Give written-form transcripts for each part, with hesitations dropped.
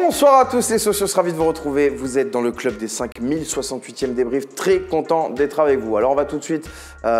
Bonsoir à tous les socios, ravi de vous retrouver. Vous êtes dans le club des 5068e débrief, très content d'être avec vous. Alors on va tout de suite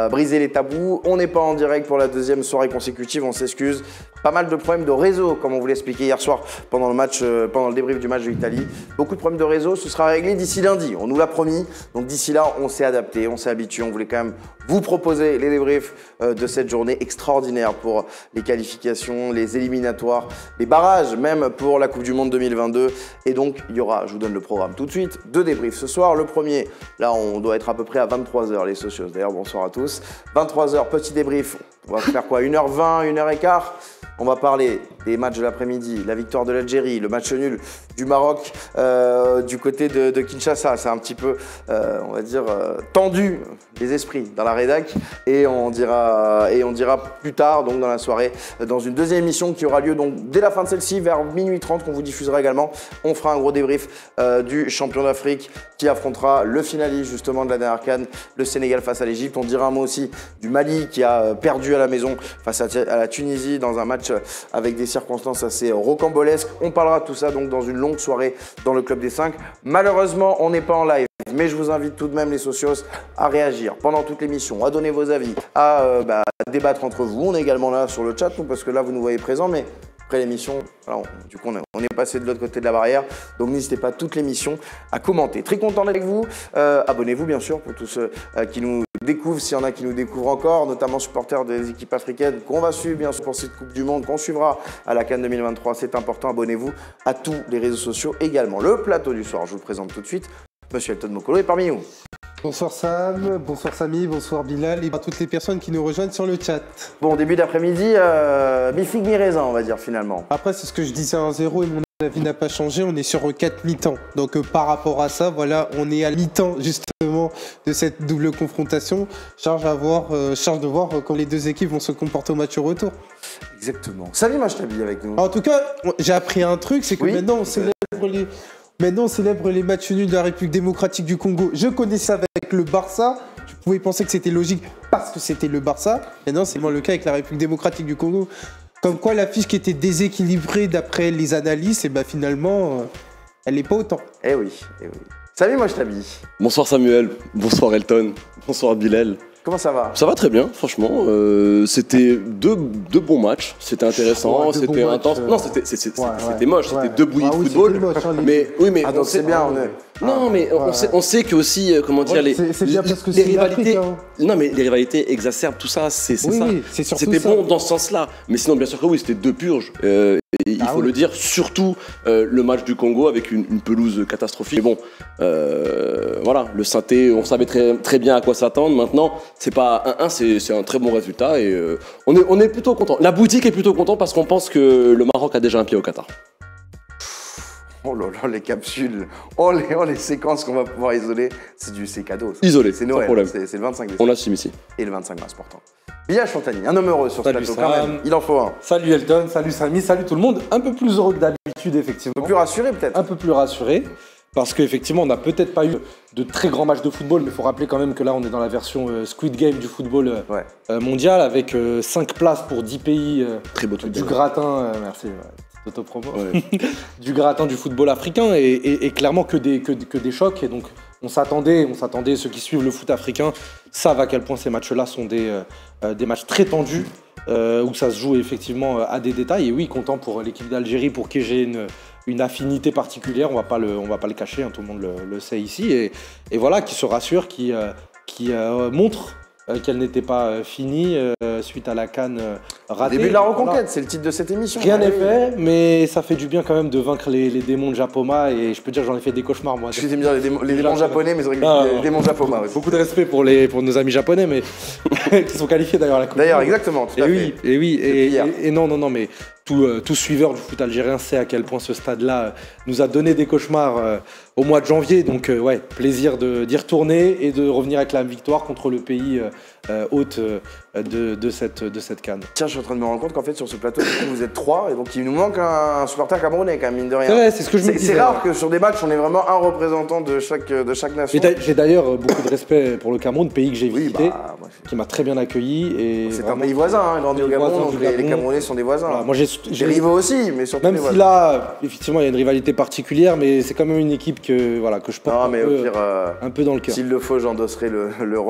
briser les tabous. On n'est pas en direct pour la deuxième soirée consécutive, on s'excuse. Pas mal de problèmes de réseau, comme on vous l'expliquait hier soir pendant le débrief du match de l'Italie. Beaucoup de problèmes de réseau, ce sera réglé d'ici lundi, on nous l'a promis. Donc d'ici là, on s'est adapté, on s'est habitué, on voulait quand même vous proposer les débriefs de cette journée extraordinaire pour les qualifications, les éliminatoires, les barrages même pour la Coupe du Monde 2022. Et donc, il y aura, je vous donne le programme tout de suite, 2 débriefs ce soir. Le premier, là, on doit être à peu près à 23h, les socios. D'ailleurs, bonsoir à tous. 23h, petit débrief. On va faire quoi, 1h20, 1h15. On va parler des matchs de l'après-midi, la victoire de l'Algérie, le match nul du Maroc du côté de Kinshasa. C'est un petit peu, on va dire, tendu les esprits dans la rédac. Et on dira plus tard, donc dans la soirée, dans une deuxième émission qui aura lieu donc dès la fin de celle-ci, vers minuit 30, qu'on vous diffusera également. On fera un gros débrief du champion d'Afrique qui affrontera le finaliste justement de la dernière CAN, le Sénégal face à l'Égypte. On dira un mot aussi du Mali qui a perdu à la maison face à la Tunisie dans un match avec des circonstances assez rocambolesques. On parlera de tout ça donc dans une longue soirée dans le Club des 5. Malheureusement, on n'est pas en live, mais je vous invite tout de même les socios à réagir pendant toute l'émission, à donner vos avis, à débattre entre vous. On est également là sur le chat, parce que là vous nous voyez présents, mais après l'émission, voilà, du coup on est passé de l'autre côté de la barrière, donc n'hésitez pas toute l'émission à commenter. Très content d'être avec vous, abonnez-vous bien sûr pour tous ceux qui nous découvrent, s'il y en a qui nous découvrent encore, notamment supporters des équipes africaines qu'on va suivre bien sûr pour cette Coupe du Monde, qu'on suivra à la CAN 2023, c'est important, abonnez-vous à tous les réseaux sociaux également. Le plateau du soir, je vous le présente tout de suite, Monsieur Elton Mokolo est parmi nous. Bonsoir Sam, bonsoir Samy, bonsoir Bilal et à toutes les personnes qui nous rejoignent sur le chat. Bon, début d'après-midi, mi-figue, mi-raisin on va dire finalement. Après c'est ce que je disais à 1-0 et mon avis n'a pas changé, on est sur 4 mi-temps. Donc par rapport à ça, voilà, on est à mi-temps justement de cette double confrontation. Charge de voir comment les deux équipes vont se comporter au match au retour. Exactement. Salut Machtabi avec nous. En tout cas, j'ai appris un truc, c'est que maintenant on célèbre les matchs nuls de la République démocratique du Congo. Je connaissais avec le Barça. Tu pouvais penser que c'était logique parce que c'était le Barça. Maintenant, c'est le cas avec la République démocratique du Congo. Comme quoi, la fiche qui était déséquilibrée d'après les analyses, et finalement, elle n'est pas autant. Eh oui. Salut Machtabi. Bonsoir Samuel, bonsoir Elton, bonsoir Bilal. Comment ça va? Ça va très bien, franchement. C'était deux bons matchs. C'était intéressant, c'était intense. Non, c'était moche. C'était deux bouillies de football. Moche, mais donc c'est bien. Non, mais on sait que aussi, comment dire, c'est bien parce que les c'est rivalités. hein. Non, mais les rivalités exacerbent tout ça. C'est ça. C'était bon dans ce sens-là. Mais sinon, bien sûr que oui, c'était deux purges. Il faut le dire, surtout le match du Congo avec une pelouse catastrophique. Mais bon, voilà, le synthé, on savait très bien à quoi s'attendre. Maintenant, c'est pas 1-1, c'est un très bon résultat et on est plutôt content. La boutique est plutôt content parce qu'on pense que le Maroc a déjà un pied au Qatar. Oh là là, les capsules, les séquences qu'on va pouvoir isoler, c'est cadeau. Isolé, c'est Noël, c'est le 25 décembre. On l'assume ici. Et le 25 mars, pourtant. Bilal Chantani, un homme heureux sur ce plateau quand même. Il en faut un. Salut Elton, salut Samy, salut tout le monde. Un peu plus heureux que d'habitude, effectivement. Un peu plus rassuré peut-être. Un peu plus rassuré. Parce qu'effectivement, on n'a peut-être pas eu de très grands matchs de football, mais il faut rappeler quand même que là, on est dans la version Squid Game du football mondial, avec 5 places pour 10 pays très beau du gratin. Merci. Autopromo, du gratin du football africain et clairement que des chocs. Et donc, on s'attendait, ceux qui suivent le foot africain savent à quel point ces matchs-là sont des matchs très tendus, où ça se joue effectivement à des détails. Et oui, content pour l'équipe d'Algérie, pour qui j'ai une affinité particulière, on va pas le cacher, hein, tout le monde le sait ici. Et voilà, qui se rassure, qui montre qu'elle n'était pas finie suite à la CAN ratée. Début de la reconquête, c'est le titre de cette émission. Rien n'est fait, mais ça fait du bien quand même de vaincre les démons de Japoma, et je peux dire j'en ai fait des cauchemars moi. Je vais me dire les démons japonais, mais c'est vrai que les démons Japoma aussi. Beaucoup de respect pour nos amis japonais, mais qui sont qualifiés d'ailleurs à la Coupe. D'ailleurs, exactement, tout à fait. Et non, mais tout suiveur du foot algérien sait à quel point ce stade-là nous a donné des cauchemars au mois de janvier. Donc plaisir d'y retourner et de revenir avec la victoire contre le pays haute de cette CAN. Tiens, je suis en train de me rendre compte qu'en fait sur ce plateau, vous êtes 3 et donc il nous manque un supporter camerounais quand même, mine de rien. Ouais, c'est ce que je me disais. C'est rare que sur des matchs, on ait vraiment un représentant de chaque nation. J'ai d'ailleurs beaucoup de respect pour le Cameroun, pays que j'ai visité, qui m'a très bien accueilli. C'est un pays voisin, hein, grandi au Gabon, donc les Camerounais sont des voisins. Voilà, moi j'ai rivaux aussi, mais surtout même si là, effectivement, il y a une rivalité particulière, mais c'est quand même une équipe que je porte un peu dans le cœur. S'il le faut, j'endosserai le rôle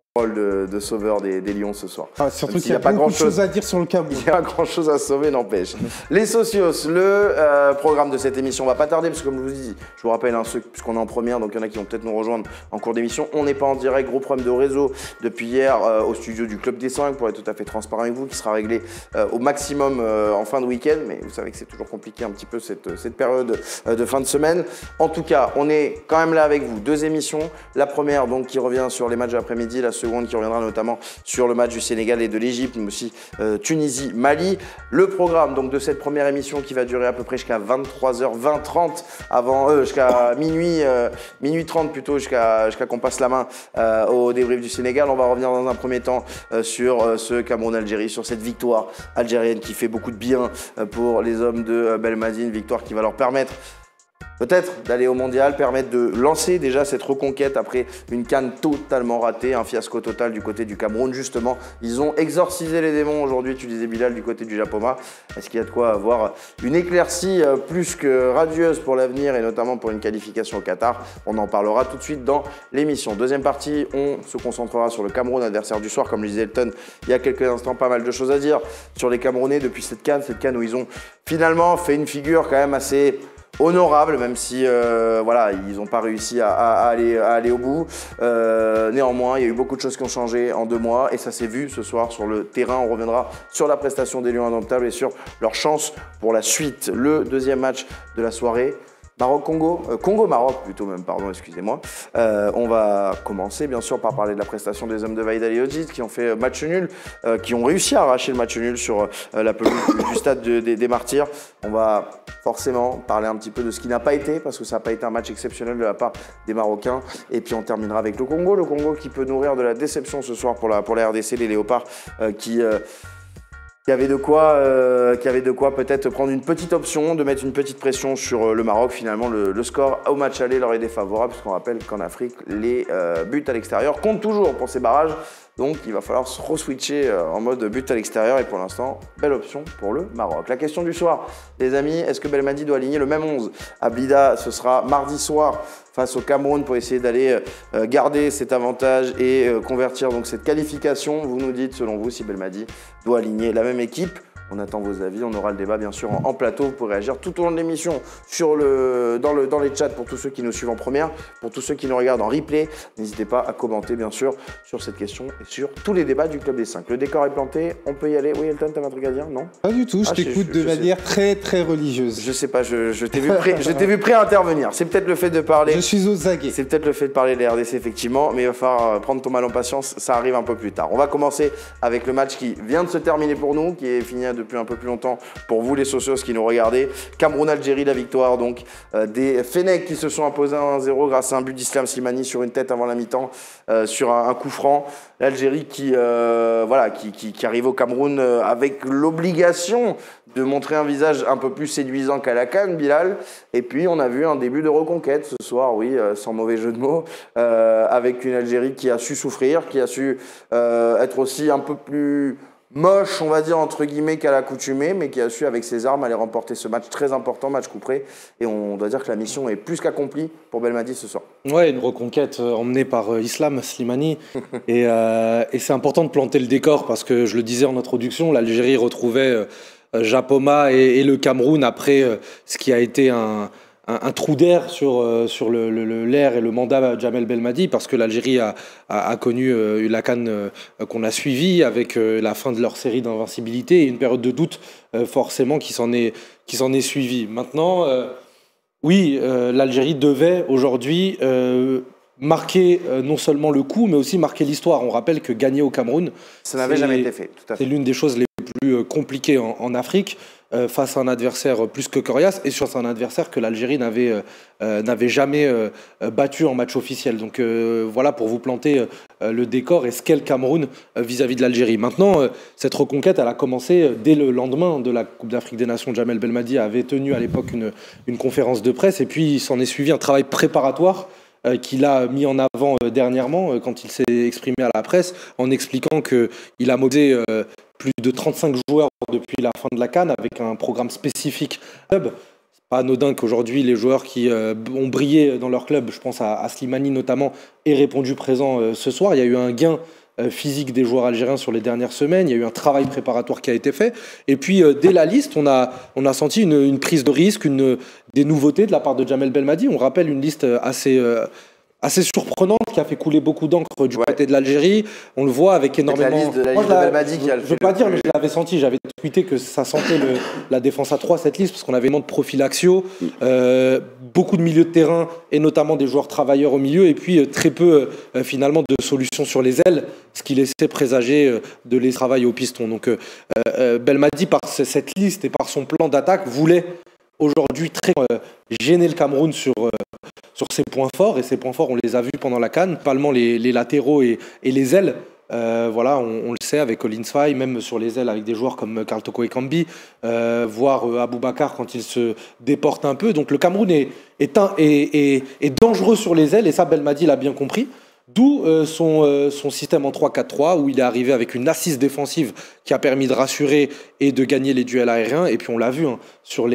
de sauveur des Lions ce soir. Surtout qu'il n'y a pas beaucoup de choses à dire sur le Cameroun. Il n'y a pas grand chose à sauver, n'empêche. Les socios, le programme de cette émission, on va pas tarder, parce que comme je vous dis, je vous rappelle, puisqu'on est en première, donc il y en a qui vont peut-être nous rejoindre en cours d'émission. On n'est pas en direct, gros problème de réseau depuis hier au studio du Club des 5, pour être tout à fait transparent avec vous, qui sera réglé au maximum en fin de week-end, mais vous savez que c'est toujours compliqué un petit peu cette période de fin de semaine. En tout cas, on est quand même là avec vous, 2 émissions. La première, donc, qui revient sur les matchs de l'après-midi, la seconde qui reviendra notamment sur le match du Sénégal et de l'Égypte, mais aussi Tunisie-Mali. Le programme donc de cette première émission qui va durer à peu près jusqu'à 23h20-30 jusqu'à minuit 30 plutôt, jusqu'à qu'on passe la main au débrief du Sénégal. On va revenir dans un premier temps sur ce Cameroun-Algérie, sur cette victoire algérienne qui fait beaucoup de bien pour les hommes de Belmadi, une victoire qui va leur permettre peut-être d'aller au mondial, permettre de lancer déjà cette reconquête après une CAN totalement ratée, un fiasco total du côté du Cameroun. Justement, ils ont exorcisé les démons aujourd'hui, tu disais Bilal, du côté du Japoma. Est-ce qu'il y a de quoi avoir une éclaircie plus que radieuse pour l'avenir et notamment pour une qualification au Qatar? On en parlera tout de suite dans l'émission. Deuxième partie, on se concentrera sur le Cameroun, adversaire du soir. Comme le disait Elton il y a quelques instants, pas mal de choses à dire sur les Camerounais depuis cette CAN où ils ont finalement fait une figure quand même assez honorable, même si ils n'ont pas réussi à aller au bout. Néanmoins, il y a eu beaucoup de choses qui ont changé en 2 mois et ça s'est vu ce soir sur le terrain. On reviendra sur la prestation des Lions indomptables et sur leur chance pour la suite. Le deuxième match de la soirée, Maroc-Congo, Congo-Maroc plutôt même, pardon, excusez-moi. On va commencer bien sûr par parler de la prestation des hommes de Vaïd Halilhodji qui ont fait match nul, qui ont réussi à arracher le match nul sur la pelouse du stade des Martyrs. On va forcément parler un petit peu de ce qui n'a pas été, parce que ça n'a pas été un match exceptionnel de la part des Marocains. Et puis on terminera avec le Congo qui peut nourrir de la déception ce soir pour la RDC, les Léopards qui avait de quoi peut-être prendre une petite option, de mettre une petite pression sur le Maroc. Finalement, le score au match aller leur est défavorable, puisqu'on rappelle qu'en Afrique, les buts à l'extérieur comptent toujours pour ces barrages. Donc, il va falloir se re-switcher en mode but à l'extérieur. Et pour l'instant, belle option pour le Maroc. La question du soir, les amis, est-ce que Belmadi doit aligner le même 11 à Blida? Ce sera mardi soir face au Cameroun pour essayer d'aller garder cet avantage et convertir donc cette qualification. Vous nous dites, selon vous, si Belmadi doit aligner la même équipe. On attend vos avis, on aura le débat bien sûr en plateau. Vous pourrez réagir tout au long de l'émission dans les chats pour tous ceux qui nous suivent en première, pour tous ceux qui nous regardent en replay. N'hésitez pas à commenter bien sûr sur cette question et sur tous les débats du Club des 5. Le décor est planté, on peut y aller. Oui Elton, t'avais un truc à dire? Non? Pas du tout, je t'écoute de manière très très religieuse. Je sais pas, je t'ai vu prêt à intervenir. C'est peut-être le fait de parler. Je suis aux aguets. C'est peut-être le fait de parler des RDC effectivement, mais il va falloir prendre ton mal en patience, ça arrive un peu plus tard. On va commencer avec le match qui vient de se terminer pour nous, qui est fini depuis un peu plus longtemps pour vous les socios qui nous regardez. Cameroun-Algérie, la victoire donc des Fennecs qui se sont imposés 1-0 grâce à un but d'Islam Slimani sur une tête avant la mi-temps, sur un coup franc. L'Algérie qui arrive au Cameroun avec l'obligation de montrer un visage un peu plus séduisant qu'à la CAN, Bilal. Et puis on a vu un début de reconquête ce soir, oui, sans mauvais jeu de mots, avec une Algérie qui a su souffrir, qui a su être aussi un peu plus moche, on va dire, entre guillemets, qu'à l'accoutumée, mais qui a su, avec ses armes, aller remporter ce match très important, match coup près. Et on doit dire que la mission est plus qu'accomplie pour Belmadi ce soir. Ouais, une reconquête emmenée par Islam Slimani. et c'est important de planter le décor, parce que, je le disais en introduction, l'Algérie retrouvait Japoma et le Cameroun après ce qui a été un trou d'air sur l'air et le mandat Djamel Belmadi, parce que l'Algérie a connu la CAN qu'on a suivie avec la fin de leur série d'invincibilité et une période de doute forcément qui s'en est suivie. Maintenant, oui, l'Algérie devait aujourd'hui marquer non seulement le coup, mais aussi marquer l'histoire. On rappelle que gagner au Cameroun, ça n'avait jamais été fait. Tout à fait. C'est l'une des choses les plus compliqués en Afrique, face à un adversaire plus que coriace et sur un adversaire que l'Algérie n'avait jamais battu en match officiel. Donc voilà pour vous planter le décor et ce qu'est le Cameroun vis-à-vis de l'Algérie. Maintenant, cette reconquête, elle a commencé dès le lendemain de la Coupe d'Afrique des Nations. Jamel Belmadi avait tenu à l'époque une conférence de presse et puis il s'en est suivi un travail préparatoire qu'il a mis en avant dernièrement quand il s'est exprimé à la presse en expliquant qu'il a mobilisé plus de 35 joueurs depuis la fin de la CAN avec un programme spécifique club. C'est pas anodin qu'aujourd'hui les joueurs qui ont brillé dans leur club, je pense à Slimani notamment, aient répondu présent ce soir. Il y a eu un gain physique des joueurs algériens sur les dernières semaines, il y a eu un travail préparatoire qui a été fait. Et puis dès la liste, on a senti une prise de risque, des nouveautés de la part de Jamel Belmadi. On rappelle une liste assez surprenante qui a fait couler beaucoup d'encre du côté de l'Algérie. On le voit avec énormément... La liste de Belmadi qui a le Je ne veux pas dire, mais je l'avais senti. J'avais tweeté que ça sentait la défense à 3, cette liste, parce qu'on avait énormément de profils axiaux, beaucoup de milieux de terrain, et notamment des joueurs travailleurs au milieu, et puis très peu, finalement, de solutions sur les ailes, ce qui laissait présager de les travailler au piston. Donc Belmadi, par cette liste et par son plan d'attaque, voulait aujourd'hui très gêner le Cameroun sur ses points forts, et ces points forts on les a vus pendant la CAN, notamment les latéraux et les ailes. Voilà, on le sait avec Collins Faye, même sur les ailes avec des joueurs comme Karl Toko Ekambi, voire Aboubacar quand il se déporte un peu. Donc le Cameroun est dangereux sur les ailes, et ça Belmadi l'a bien compris. D'où son système en 3-4-3 où il est arrivé avec une assise défensive qui a permis de rassurer et de gagner les duels aériens. Et puis on l'a vu sur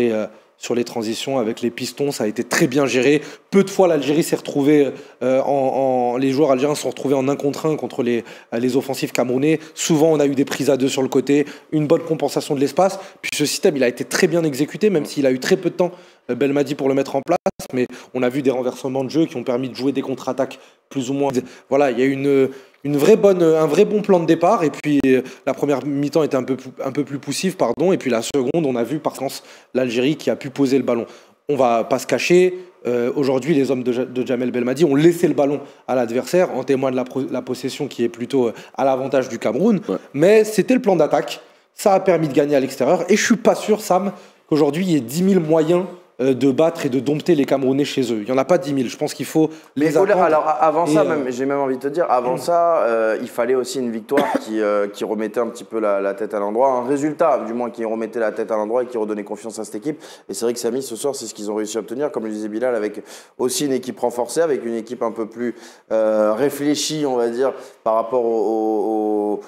les transitions avec les pistons, ça a été très bien géré. Peu de fois l'Algérie s'est retrouvée, les joueurs algériens se sont retrouvés en 1 contre 1 contre les offensifs camerounais. Souvent on a eu des prises à 2 sur le côté, une bonne compensation de l'espace. Puis ce système il a été très bien exécuté, même s'il a eu très peu de temps Belmadi pour le mettre en place, mais on a vu des renversements de jeu qui ont permis de jouer des contre-attaques plus ou moins. Voilà, il y a eu un vrai bon plan de départ, et puis la première mi-temps était un peu plus poussive, et puis la seconde, on a vu par contre l'Algérie qui a pu poser le ballon. On va pas se cacher, aujourd'hui les hommes de Jamel Belmadi ont laissé le ballon à l'adversaire, en témoigne la possession qui est plutôt à l'avantage du Cameroun, mais c'était le plan d'attaque, ça a permis de gagner à l'extérieur, et je suis pas sûr, Sam, qu'aujourd'hui il y ait 10 000 moyens de battre et de dompter les Camerounais chez eux. Il n'y en a pas 10 000, je pense qu'il faut les attendre. Alors avant ça, j'ai même envie de te dire, avant ça, il fallait aussi une victoire qui remettait un petit peu la tête à l'endroit, un résultat du moins qui remettait la tête à l'endroit et qui redonnait confiance à cette équipe. Et c'est vrai que Samy, ce soir, c'est ce qu'ils ont réussi à obtenir, comme le disait Bilal, avec aussi une équipe renforcée, avec une équipe un peu plus réfléchie, on va dire, par rapport aux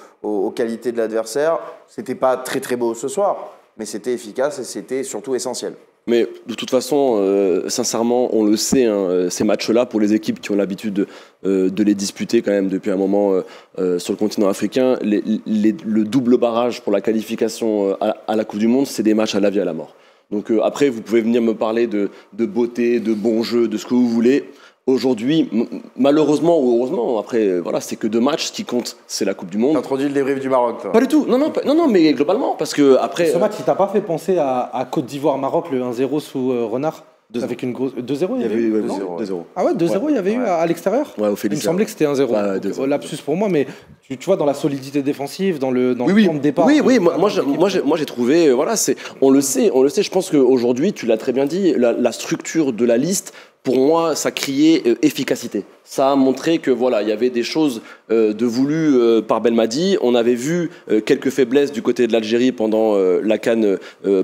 qualités de l'adversaire. C'était pas très très beau ce soir, mais c'était efficace et c'était surtout essentiel. Mais de toute façon, sincèrement, on le sait, hein, ces matchs-là, pour les équipes qui ont l'habitude de les disputer quand même depuis un moment sur le continent africain, le double barrage pour la qualification à la Coupe du Monde, c'est des matchs à la vie et à la mort. Donc après, vous pouvez venir me parler de beauté, de bon jeu, de ce que vous voulez. Aujourd'hui, malheureusement ou heureusement, après, voilà, c'est que 2 matchs. Ce qui compte, c'est la Coupe du Monde. T'as introduit le débrief du Maroc, toi? Pas du tout. Non, mais globalement, parce que après. Ce match, il t'a pas fait penser à Côte d'Ivoire-Maroc, le 1-0 sous Renard? Avec une grosse 2-0, il y avait eu 2-0. Ah ouais, 2-0, il y avait eu à l'extérieur. Ouais, au il me semblait que c'était 1-0. Lapsus pour moi, mais tu vois, dans la solidité défensive, dans le plan de départ. Oui, moi j'ai trouvé, voilà, on le sait. Je pense qu'aujourd'hui, tu l'as très bien dit, la structure de la liste, pour moi, ça criait efficacité. Ça a montré que voilà, il y avait des choses de voulues par Belmadi. On avait vu quelques faiblesses du côté de l'Algérie pendant la CAN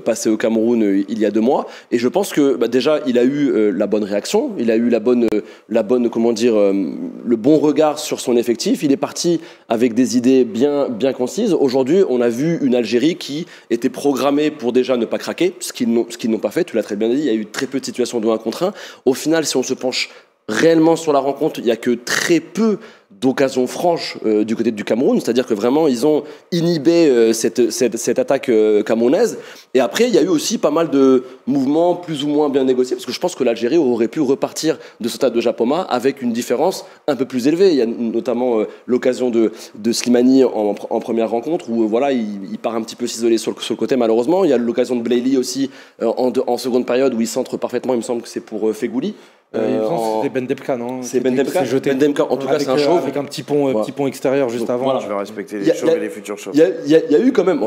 passée au Cameroun il y a 2 mois. Et je pense que déjà, il a eu la bonne réaction, il a eu la bonne, comment dire, le bon regard sur son effectif. Il est parti avec des idées bien concises. Aujourd'hui, on a vu une Algérie qui était programmée pour déjà ne pas craquer, ce qu'ils n'ont pas fait. Tu l'as très bien dit. Il y a eu très peu de situations de 1 contre 1. Au final, si on se penche réellement sur la rencontre, il n'y a que très peu d'occasions franches du côté du Cameroun, c'est-à-dire que vraiment ils ont inhibé cette attaque camerounaise. Et après il y a eu aussi pas mal de mouvements plus ou moins bien négociés, parce que je pense que l'Algérie aurait pu repartir de ce stade de Japoma avec une différence un peu plus élevée. Il y a notamment l'occasion de Slimani en première rencontre où voilà, il part un petit peu s'isoler sur le côté malheureusement. Il y a l'occasion de Blaili aussi en seconde période où il centre parfaitement, il me semble que c'est pour Fegouli. C'était Ben Depka, non? C'est Ben Depka. En tout cas, c'est un chauve. Avec un petit pont extérieur juste avant. Voilà. Je vais respecter les chauves et les futurs chauves. Il y a eu quand même.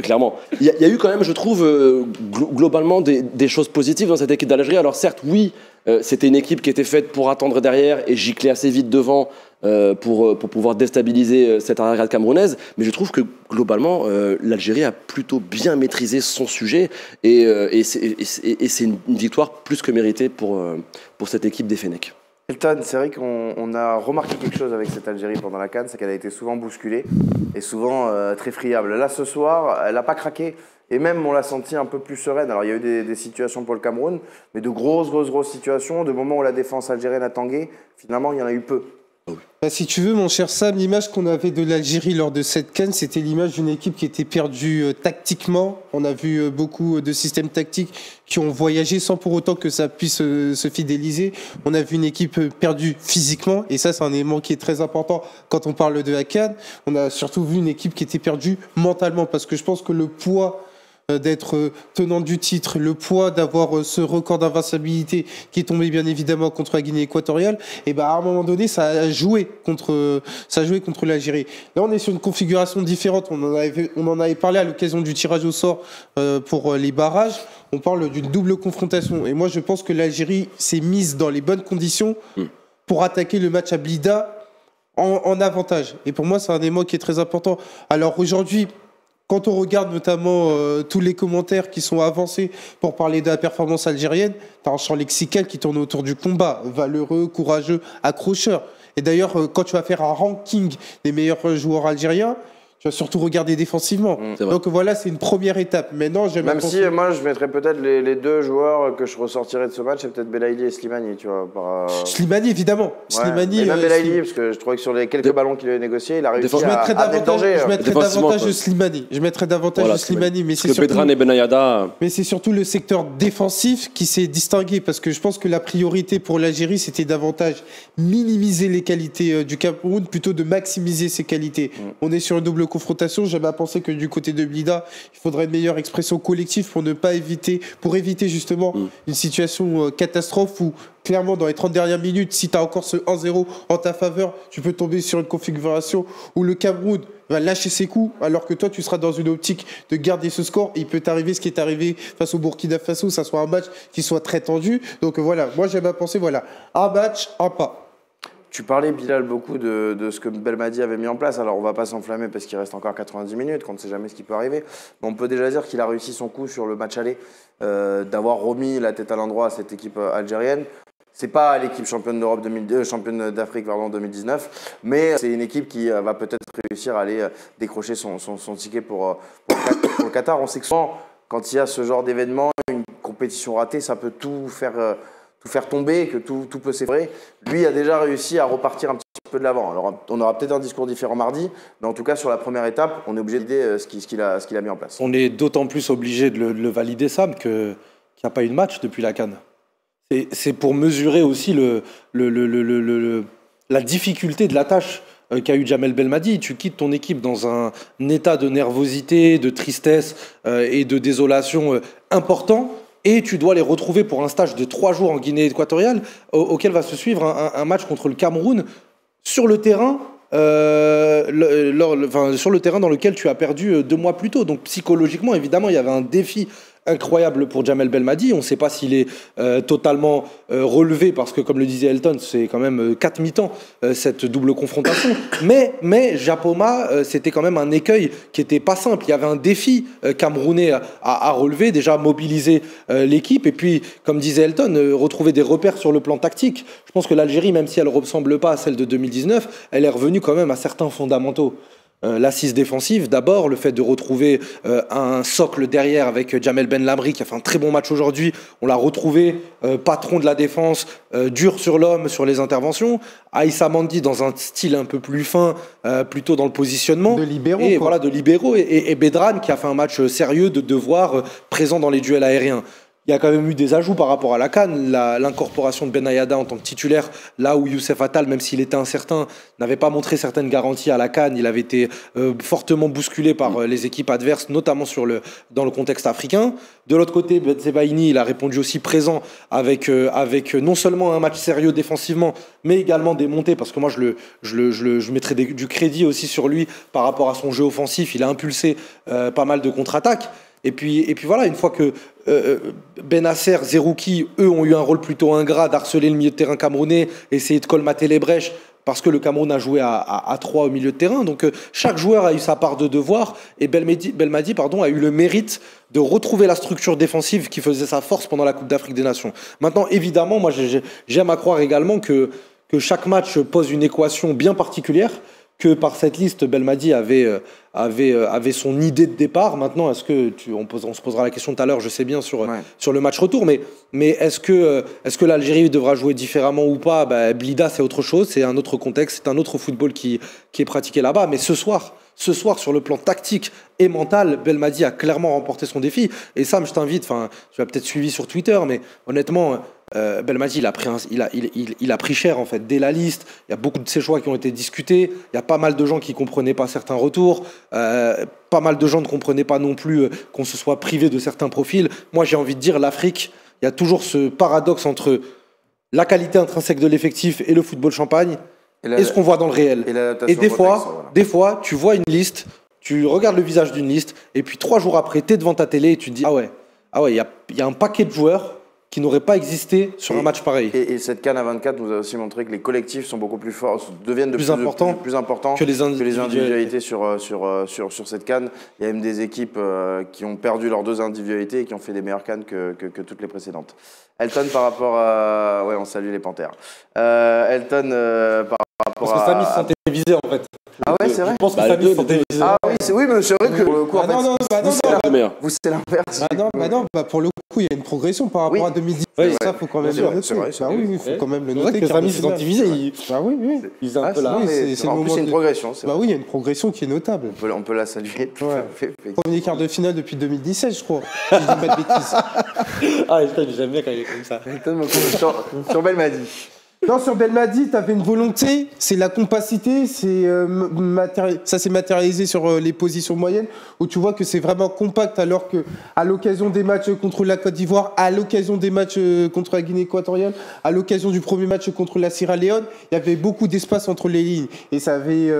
Clairement. Il y a eu quand même, je trouve, globalement des choses positives dans cette équipe d'Algérie. Alors certes, oui, c'était une équipe qui était faite pour attendre derrière et gicler assez vite devant pour pouvoir déstabiliser cette arrière-garde camerounaise. Mais je trouve que globalement, l'Algérie a plutôt bien maîtrisé son sujet et c'est une victoire plus que méritée pour cette équipe des Fennecs. Elton, c'est vrai qu'on a remarqué quelque chose avec cette Algérie pendant la CAN, c'est qu'elle a été souvent bousculée et souvent très friable. Là, ce soir, elle n'a pas craqué et même on l'a senti un peu plus sereine. Alors, il y a eu des situations pour le Cameroun, mais de grosses situations, de moments où la défense algérienne a tangué, finalement, il y en a eu peu. Bah, si tu veux, mon cher Sam, l'image qu'on avait de l'Algérie lors de cette CAN, c'était l'image d'une équipe qui était perdue tactiquement. On a vu beaucoup de systèmes tactiques qui ont voyagé sans pour autant que ça puisse se fidéliser. On a vu une équipe perdue physiquement, et ça, c'est un élément qui est très important quand on parle de la CAN. On a surtout vu une équipe qui était perdue mentalement, parce que je pense que le poids d'être tenant du titre, le poids d'avoir ce record d'invincibilité qui est tombé bien évidemment contre la Guinée équatoriale, et ben à un moment donné ça a joué contre l'Algérie. Là on est sur une configuration différente, on en avait parlé à l'occasion du tirage au sort pour les barrages. On parle d'une double confrontation et moi je pense que l'Algérie s'est mise dans les bonnes conditions pour attaquer le match à Blida en avantage. Et pour moi c'est un élément qui est très important. Alors aujourd'hui, quand on regarde notamment tous les commentaires qui sont avancés pour parler de la performance algérienne, tu as un champ lexical qui tourne autour du combat, valeureux, courageux, accrocheur. Et d'ailleurs, quand tu vas faire un ranking des meilleurs joueurs algériens, tu vas surtout regarder défensivement. Donc voilà, c'est une première étape. Maintenant, même si moi, je mettrais peut-être les deux joueurs que je ressortirais de ce match, c'est peut-être Belaïli et Slimani, tu vois. Slimani, évidemment. Ouais, Slimani, même Belaïli, parce que je trouvais que sur les quelques ballons qu'il avait négociés, il a réussi à détanger. Je mettrais davantage Slimani. Je mettrais davantage Slimani. Mais c'est Pedran et Benayada. Mais c'est surtout le secteur défensif qui s'est distingué, parce que je pense que la priorité pour l'Algérie, c'était davantage minimiser les qualités du Cameroun plutôt de maximiser ses qualités. On est sur une double confrontation. J'avais à penser que du côté de Blida, il faudrait une meilleure expression collective pour éviter justement une situation catastrophe où clairement dans les 30 dernières minutes, si tu as encore ce 1-0 en ta faveur, tu peux tomber sur une configuration où le Cameroun va lâcher ses coups alors que toi tu seras dans une optique de garder ce score et il peut t'arriver ce qui est arrivé face au Burkina Faso, ça soit un match qui soit très tendu. Donc voilà, moi j'aime à penser un match, un pas. Tu parlais, Bilal, beaucoup de ce que Belmadi avait mis en place. Alors, on ne va pas s'enflammer parce qu'il reste encore 90 minutes, qu'on ne sait jamais ce qui peut arriver. Mais on peut déjà dire qu'il a réussi son coup sur le match aller, d'avoir remis la tête à l'endroit à cette équipe algérienne. C'est pas l'équipe championne d'Europe championne d'Afrique 2019, mais c'est une équipe qui va peut-être réussir à aller décrocher son ticket pour le Qatar. On sait que souvent, quand il y a ce genre d'événement, une compétition ratée, ça peut tout faire tomber, que tout peut s'effondrer. Lui a déjà réussi à repartir un petit peu de l'avant. Alors, on aura peut-être un discours différent mardi, mais en tout cas, sur la première étape, on est obligé de valider ce qu'il a mis en place. On est d'autant plus obligé de le valider, Sam, qu'il n'y a pas eu de match depuis la CAN. C'est pour mesurer aussi la difficulté de la tâche qu'a eu Djamel Belmadi. Tu quittes ton équipe dans un état de nervosité, de tristesse et de désolation important. Et tu dois les retrouver pour un stage de 3 jours en Guinée équatoriale, auquel va se suivre un match contre le Cameroun sur le terrain, sur le terrain dans lequel tu as perdu 2 mois plus tôt. Donc psychologiquement, évidemment, il y avait un défi incroyable pour Djamel Belmadi. On ne sait pas s'il est totalement relevé parce que, comme le disait Elton, c'est quand même 4 mi-temps cette double confrontation. Mais Japoma, c'était quand même un écueil qui n'était pas simple. Il y avait un défi camerounais à relever, déjà mobiliser l'équipe et puis, comme disait Elton, retrouver des repères sur le plan tactique. Je pense que l'Algérie, même si elle ne ressemble pas à celle de 2019, elle est revenue quand même à certains fondamentaux. L'assise défensive, d'abord, le fait de retrouver un socle derrière avec Djamel Benlamri qui a fait un très bon match aujourd'hui. On l'a retrouvé patron de la défense, dur sur l'homme, sur les interventions. Aïssa Mandi dans un style un peu plus fin, plutôt dans le positionnement. De libéraux. Et voilà, de libéraux. Et Bedran qui a fait un match sérieux de devoir présent dans les duels aériens. il y a quand même eu des ajouts par rapport à la CAN. L'incorporation de Benayada en tant que titulaire, là où Youssef Attal, même s'il était incertain, n'avait pas montré certaines garanties à la CAN, il avait été fortement bousculé par les équipes adverses, notamment dans le contexte africain. De l'autre côté, Bensebaini, il a répondu aussi présent avec non seulement un match sérieux défensivement, mais également des montées, parce que moi je mettrais du crédit aussi sur lui par rapport à son jeu offensif. Il a impulsé pas mal de contre-attaques. Et puis voilà, une fois que Benasser, Zerouki, eux ont eu un rôle plutôt ingrat d'harceler le milieu de terrain camerounais, essayer de colmater les brèches, parce que le Cameroun a joué à 3 au milieu de terrain. Donc chaque joueur a eu sa part de devoir, et Belmadi a eu le mérite de retrouver la structure défensive qui faisait sa force pendant la Coupe d'Afrique des Nations. Maintenant, évidemment, moi j'aime à croire également que chaque match pose une équation bien particulière, que par cette liste, Belmadi avait son idée de départ. Maintenant, est-ce que on se posera la question tout à l'heure, je sais bien, sur le match retour, mais est-ce que l'Algérie devra jouer différemment ou pas? Blida, c'est autre chose, c'est un autre contexte, c'est un autre football qui est pratiqué là-bas. Mais ce soir, sur le plan tactique et mental, Belmadi a clairement remporté son défi. Et Sam, je t'invite, tu l'as peut-être suivi sur Twitter, mais honnêtement, Belmadi, il a pris cher en fait dès la liste. Il y a beaucoup de ses choix qui ont été discutés. Il y a pas mal de gens qui comprenaient pas certains retours. Pas mal de gens ne comprenaient pas non plus qu'on se soit privé de certains profils. Moi, j'ai envie de dire, l'Afrique, il y a toujours ce paradoxe entre la qualité intrinsèque de l'effectif et le football champagne et ce qu'on voit dans le réel. Et des fois, tu vois une liste, tu regardes le visage d'une liste, et puis 3 jours après, tu es devant ta télé et tu te dis il y a un paquet de joueurs qui n'aurait pas existé sur un match pareil. Et cette CAN à 24 nous a aussi montré que les collectifs sont beaucoup plus forts, deviennent de plus importants que les individualités sur cette CAN. Il y a même des équipes qui ont perdu leurs 2 individualités et qui ont fait des meilleures CAN que toutes les précédentes. Elton, par rapport à... Ouais, on salue les Panthères. Elton, par rapport à... Parce que Samy se sentait visé, en fait. Ah ouais, c'est vrai. Je pense que Samy se sentait visé. Ah oui, mais c'est vrai que pour le coup, vous, c'est l'inverse. Pour le coup, il y a une progression par rapport à 2010. Ça, faut quand même le noter. Il faut quand même le noter. C'est vrai que Samy se sentait visé. Il est un peu là. En plus, c'est une progression. Oui, il y a une progression qui est notable. On peut la saluer. Premier quart de finale depuis 2017, je crois. Si je dis pas de bêtises. Ah, j'aime bien quand il est comme ça. Sur Belmadi. Non, sur Belmadi, tu avais une volonté, c'est la compacité, ça s'est matérialisé sur les positions moyennes, où tu vois que c'est vraiment compact, alors qu'à l'occasion des matchs contre la Côte d'Ivoire, à l'occasion des matchs contre la Guinée équatoriale, à l'occasion du premier match contre la Sierra Leone, il y avait beaucoup d'espace entre les lignes, et ça avait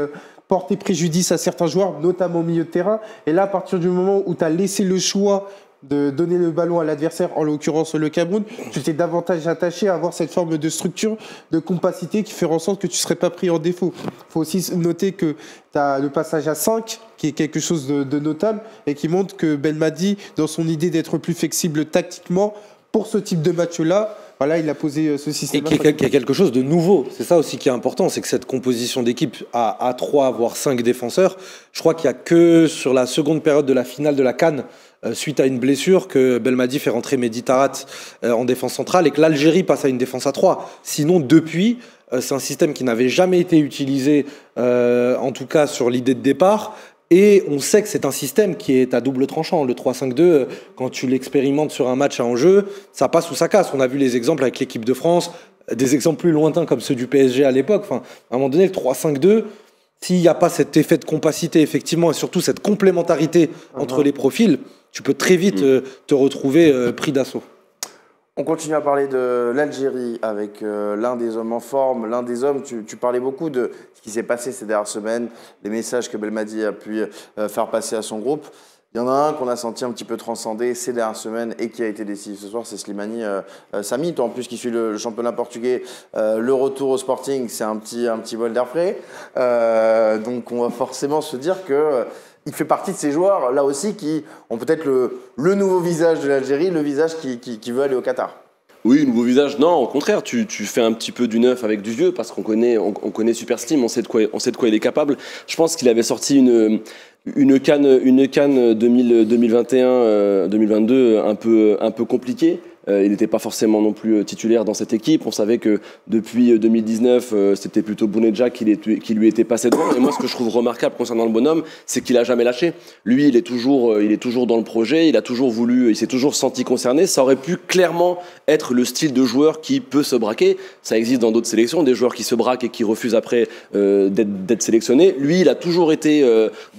porté préjudice à certains joueurs, notamment au milieu de terrain. Et là, à partir du moment où tu as laissé le choix de donner le ballon à l'adversaire, en l'occurrence le Cameroun, tu t'es davantage attaché à avoir cette forme de structure, de compacité qui fait en sorte que tu ne serais pas pris en défaut. Il faut aussi noter que tu as le passage à 5, qui est quelque chose de notable, et qui montre que Belmadi, dans son idée d'être plus flexible tactiquement, pour ce type de match-là, voilà, il a posé ce système. Et qu'il y a quelque chose de nouveau. C'est ça aussi qui est important, c'est que cette composition d'équipe à 3, voire 5 défenseurs, je crois qu'il n'y a que sur la seconde période de la finale de la CAN, suite à une blessure, que Belmadi fait rentrer Mehdi Tarat en défense centrale et que l'Algérie passe à une défense à 3. Sinon, depuis, c'est un système qui n'avait jamais été utilisé, en tout cas sur l'idée de départ. Et on sait que c'est un système qui est à double tranchant. Le 3-5-2, quand tu l'expérimentes sur un match à enjeu, ça passe ou ça casse. On a vu les exemples avec l'équipe de France, des exemples plus lointains comme ceux du PSG à l'époque. Enfin, à un moment donné, le 3-5-2, s'il n'y a pas cet effet de compacité, effectivement, et surtout cette complémentarité entre les profils, tu peux très vite te retrouver pris d'assaut. On continue à parler de l'Algérie avec l'un des hommes en forme, l'un des hommes, tu parlais beaucoup de ce qui s'est passé ces dernières semaines, les messages que Belmadi a pu faire passer à son groupe. Il y en a un qu'on a senti un petit peu transcendé ces dernières semaines et qui a été décisif ce soir, c'est Slimani Samy. Toi en plus qui suis le championnat portugais, le retour au Sporting, c'est un petit bol d'air frais. Donc on va forcément se dire que... il fait partie de ces joueurs, là aussi, qui ont peut-être le nouveau visage de l'Algérie, le visage qui veut aller au Qatar. Oui, nouveau visage, non, au contraire, tu fais un petit peu du neuf avec du vieux, parce qu'on connaît Super Slim, on sait de quoi il est capable. Je pense qu'il avait sorti une CAN 2021-2022 un peu compliquée, il n'était pas forcément non plus titulaire dans cette équipe. On savait que depuis 2019, c'était plutôt Bounedjah qui lui était passé devant. Et moi, ce que je trouve remarquable concernant le bonhomme, c'est qu'il a jamais lâché. Lui, il est toujours dans le projet. Il s'est toujours senti concerné. Ça aurait pu clairement être le style de joueur qui peut se braquer. Ça existe dans d'autres sélections, des joueurs qui se braquent et qui refusent après d'être sélectionnés. Lui, il a toujours été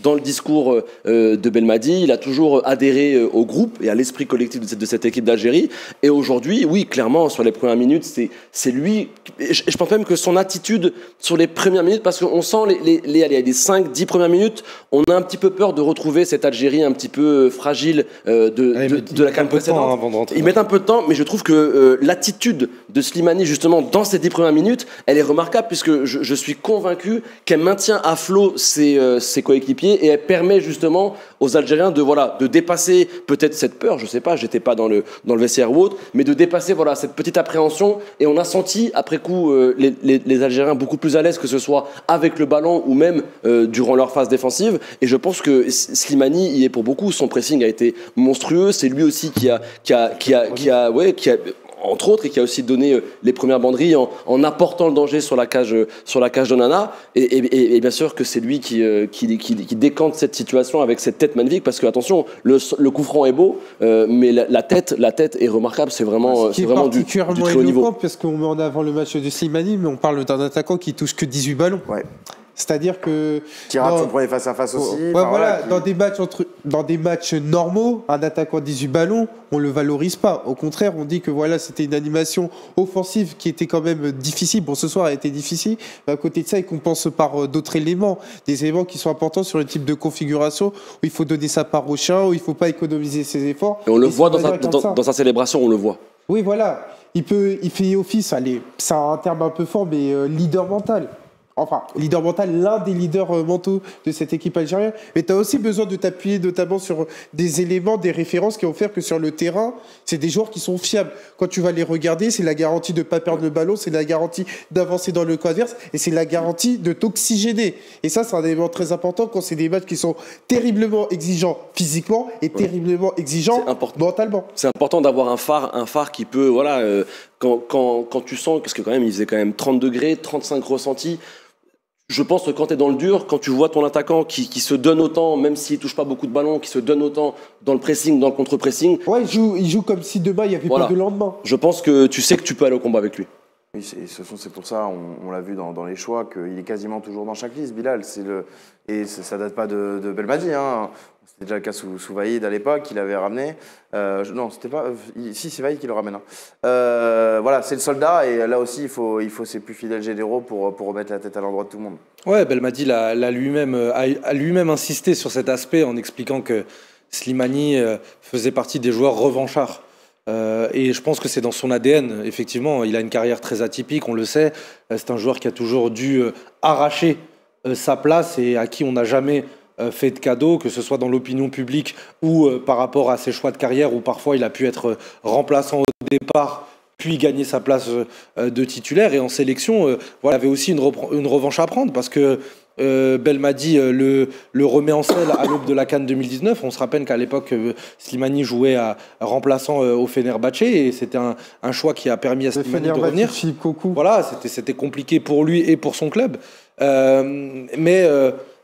dans le discours de Belmadi. Il a toujours adhéré au groupe et à l'esprit collectif de cette équipe d'Algérie. Et aujourd'hui, oui, clairement, sur les premières minutes, c'est lui. Je pense même que son attitude sur les premières minutes, parce qu'on sent les 5-10 premières minutes, on a un petit peu peur de retrouver cette Algérie un petit peu fragile de la CAN précédente. Ils mettent un peu de temps, mais je trouve que l'attitude de Slimani, justement, dans ces 10 premières minutes, elle est remarquable, puisque je suis convaincu qu'elle maintient à flot ses coéquipiers et elle permet justement aux Algériens de dépasser peut-être cette peur, je sais pas, j'étais pas dans le vestiaire ou autre, mais de dépasser cette petite appréhension. Et on a senti après coup les Algériens beaucoup plus à l'aise, que ce soit avec le ballon ou même durant leur phase défensive. Et je pense que Slimani y est pour beaucoup. Son pressing a été monstrueux. C'est lui aussi qui a entre autres, et qui a aussi donné les premières banderilles en apportant le danger sur la cage de Nana. Et bien sûr que c'est lui qui décante cette situation avec cette tête magnifique, parce que attention, le coup franc est beau, mais la tête est remarquable. C'est vraiment du très haut niveau. Parce qu'on met en avant le match de Slimani, mais on parle d'un attaquant qui touche que 18 ballons. Ouais. C'est-à-dire que qui rate son premier face-à-face aussi. Dans des matchs normaux, un attaquant à 18 ballons, on le valorise pas. Au contraire, on dit que c'était une animation offensive qui était quand même difficile. Bon, ce soir a été difficile. Mais à côté de ça, il compense par d'autres éléments, des éléments qui sont importants sur le type de configuration où il faut donner sa part au chien, où il faut pas économiser ses efforts. Et on le voit dans sa célébration, on le voit. Oui, voilà. Il fait office, c'est un terme un peu fort, mais leader mental. Enfin, leader mental, l'un des leaders mentaux de cette équipe algérienne. Mais tu as aussi besoin de t'appuyer notamment sur des éléments, des références qui vont faire que sur le terrain, c'est des joueurs qui sont fiables. Quand tu vas les regarder, c'est la garantie de ne pas perdre le ballon, c'est la garantie d'avancer dans le camp adverse et c'est la garantie de t'oxygéner. Et ça, c'est un élément très important quand c'est des matchs qui sont terriblement exigeants physiquement et terriblement exigeants mentalement. C'est important d'avoir un phare qui peut, quand tu sens, parce que quand même, il faisait quand même 30 degrés, 35 ressentis. Je pense que quand tu es dans le dur, quand tu vois ton attaquant qui se donne autant, même s'il touche pas beaucoup de ballons, qui se donne autant dans le pressing, dans le contre-pressing. Ouais, il joue comme si demain il n'y avait pas de lendemain. Je pense que tu sais que tu peux aller au combat avec lui. Oui, c'est pour ça, on l'a vu dans les choix, qu'il est quasiment toujours dans chaque liste, Bilal. Et ça date pas de Belmadi. Hein. C'était déjà le cas sous Vaïd à l'époque, qu'il avait ramené. Non, c'était pas. C'est Vaïd qui le ramène. Hein. C'est le soldat, et là aussi, il faut ses plus fidèles généraux pour remettre la tête à l'endroit de tout le monde. Ouais, Belmadi a lui-même insisté sur cet aspect en expliquant que Slimani faisait partie des joueurs revanchards. Et je pense que c'est dans son ADN. Effectivement, il a une carrière très atypique, on le sait. C'est un joueur qui a toujours dû arracher sa place et à qui on n'a jamais fait de cadeau, que ce soit dans l'opinion publique ou par rapport à ses choix de carrière, où parfois il a pu être remplaçant au départ puis gagner sa place de titulaire. Et en sélection, il avait aussi une revanche à prendre, parce que Belmadi le remet en selle à l'aube de la CAN 2019. On se rappelle qu'à l'époque, Slimani jouait à remplaçant au Fenerbahçe, et c'était un choix qui a permis à Slimani de revenir. Voilà, c'était compliqué pour lui et pour son club. Mais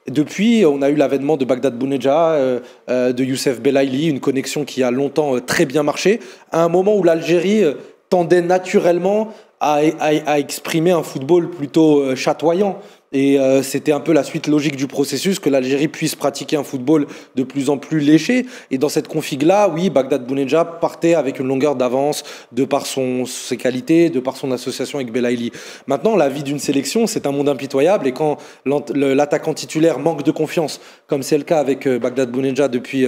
depuis, on a eu l'avènement de Bagdad Bounedjah, de Youssef Belaïli, une connexion qui a longtemps très bien marché, à un moment où l'Algérie tendait naturellement à exprimer un football plutôt chatoyant. Et c'était un peu la suite logique du processus, que l'Algérie puisse pratiquer un football de plus en plus léché. Et dans cette config-là, oui, Bagdad Bounedjah partait avec une longueur d'avance de par ses qualités, de par son association avec Belaïli. Maintenant, la vie d'une sélection, c'est un monde impitoyable. Et quand l'attaquant titulaire manque de confiance, comme c'est le cas avec Bagdad Bounedjah depuis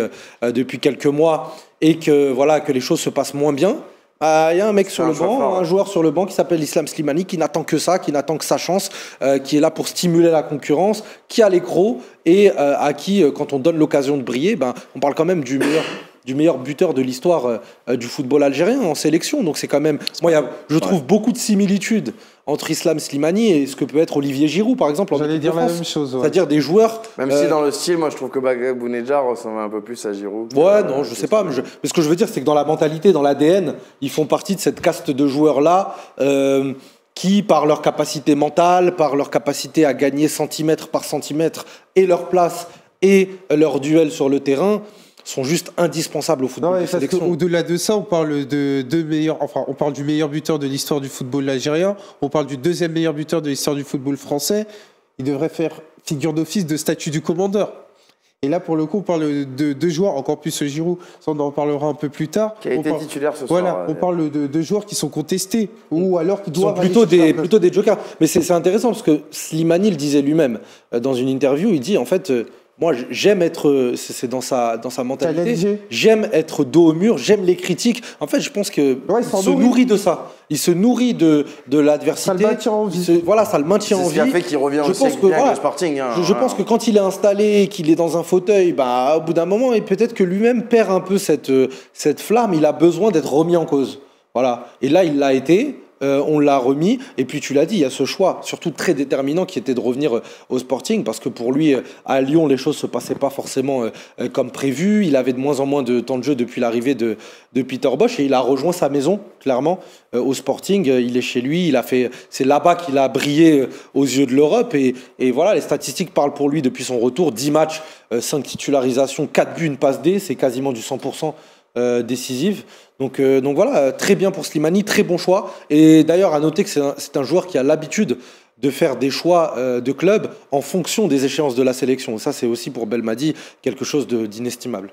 quelques mois, et que les choses se passent moins bien, il y a un joueur sur le banc qui s'appelle Islam Slimani, qui n'attend que ça, qui n'attend que sa chance, qui est là pour stimuler la concurrence, qui a l'écro et à qui, quand on donne l'occasion de briller, on parle quand même du du meilleur buteur de l'histoire du football algérien en sélection. Donc c'est quand même, moi, je trouve beaucoup de similitudes entre Islam Slimani et ce que peut être Olivier Giroud, par exemple, en équipe de France. La même chose, ouais. C'est-à-dire des joueurs... Même si dans le style, moi, je trouve que Bounedjah ressemble un peu plus à Giroud. Ouais, non, je sais pas. Mais ce que je veux dire, c'est que dans la mentalité, dans l'ADN, ils font partie de cette caste de joueurs-là qui, par leur capacité mentale, par leur capacité à gagner centimètre par centimètre et leur place et leur duel sur le terrain, sont juste indispensables au football de sélection. Au-delà de ça, on parle on parle du meilleur buteur de l'histoire du football algérien, on parle du deuxième meilleur buteur de l'histoire du football français. Il devrait faire figure d'office de statut du commandeur. Et là, pour le coup, on parle de deux joueurs, encore plus Giroud, ça on en parlera un peu plus tard. Qui a été titulaire ce soir. Voilà, on parle de joueurs qui sont contestés, ou alors qui doivent... Sont plutôt des jokers. Mais c'est intéressant, parce que Slimani le disait lui-même dans une interview, il dit, en fait... Moi, j'aime être, c'est dans sa mentalité, j'aime être dos au mur, j'aime les critiques. En fait, je pense qu'il se nourrit de ça. Il se nourrit de l'adversité. Ça le maintient en vie. Ça le maintient en vie. C'est ce qui a fait qu'il revient aussi avec le Sporting. Je pense que quand il est installé, qu'il est dans un fauteuil, au bout d'un moment, et peut-être que lui-même perd un peu cette flamme, il a besoin d'être remis en cause. Voilà. Et là, il l'a été. On l'a remis, et puis tu l'as dit, il y a ce choix, surtout très déterminant, qui était de revenir au Sporting, parce que pour lui, à Lyon, les choses se passaient pas forcément comme prévu. Il avait de moins en moins de temps de jeu depuis l'arrivée de Peter Bosz, et il a rejoint sa maison, clairement, au Sporting. Il est chez lui, c'est là-bas qu'il a brillé aux yeux de l'Europe, et voilà, les statistiques parlent pour lui depuis son retour. 10 matchs, 5 titularisations, 4 buts, une passe D, c'est quasiment du 100% décisive. Donc voilà, très bien pour Slimani, très bon choix. Et d'ailleurs, à noter que c'est un joueur qui a l'habitude de faire des choix de club en fonction des échéances de la sélection. Ça, c'est aussi pour Belmadi quelque chose d'inestimable.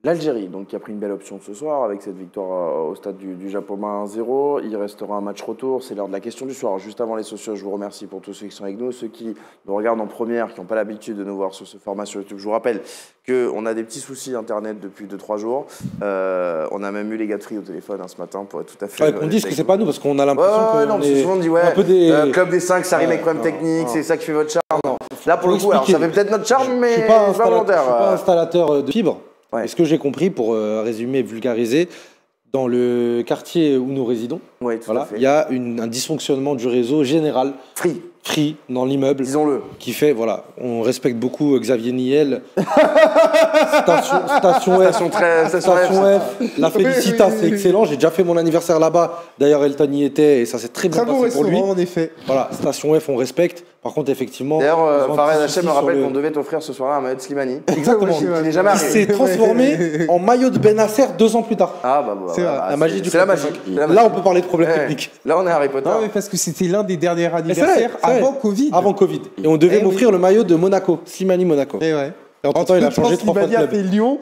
L'Algérie, donc, qui a pris une belle option ce soir avec cette victoire au stade du Japoma 1-0. Il restera un match retour. C'est l'heure de la question du soir. Juste avant les socios, je vous remercie pour tous ceux qui sont avec nous. Ceux qui nous regardent en première, qui n'ont pas l'habitude de nous voir sur ce format sur YouTube. Je vous rappelle qu'on a des petits soucis Internet depuis 2-3 jours. On a même eu les gars de Free au téléphone ce matin pour être tout à fait... Ouais, qu'on dise que c'est pas nous, parce qu'on a l'impression non, souvent on dit un peu Club des 5, ça rime avec problème technique, c'est ça qui fait votre charme. Non. Là, pour le coup, alors, ça fait peut-être notre charme, mais je suis pas installateur de fibre. Ouais. Et ce que j'ai compris, pour résumer et vulgariser, dans le quartier où nous résidons, il y a un dysfonctionnement du réseau général. Free dans l'immeuble. Disons-le. Qui fait, on respecte beaucoup Xavier Niel. Station F. La Félicita, c'est excellent. J'ai déjà fait mon anniversaire là-bas. D'ailleurs, Elton y était et ça s'est très bien passé pour lui. En effet. Voilà, Station F, on respecte. Par contre, effectivement... D'ailleurs, Farid Hachem me rappelle qu'on devait t'offrir ce soir-là un maillot de Slimani. Exactement. Il n'est jamais arrivé. Il s'est transformé en maillot de Benasser 2 ans plus tard. Ah la magie du club. C'est la magie. Là, on peut parler de problèmes techniques. Là, on est Harry Potter. Non, mais parce que c'était l'un des derniers anniversaires avant Covid. Avant Covid. Et on devait m'offrir le maillot de Monaco, Slimani Monaco. Et ouais. Et en temps, il a changé 3 fois de club. Slimani a fait Lyon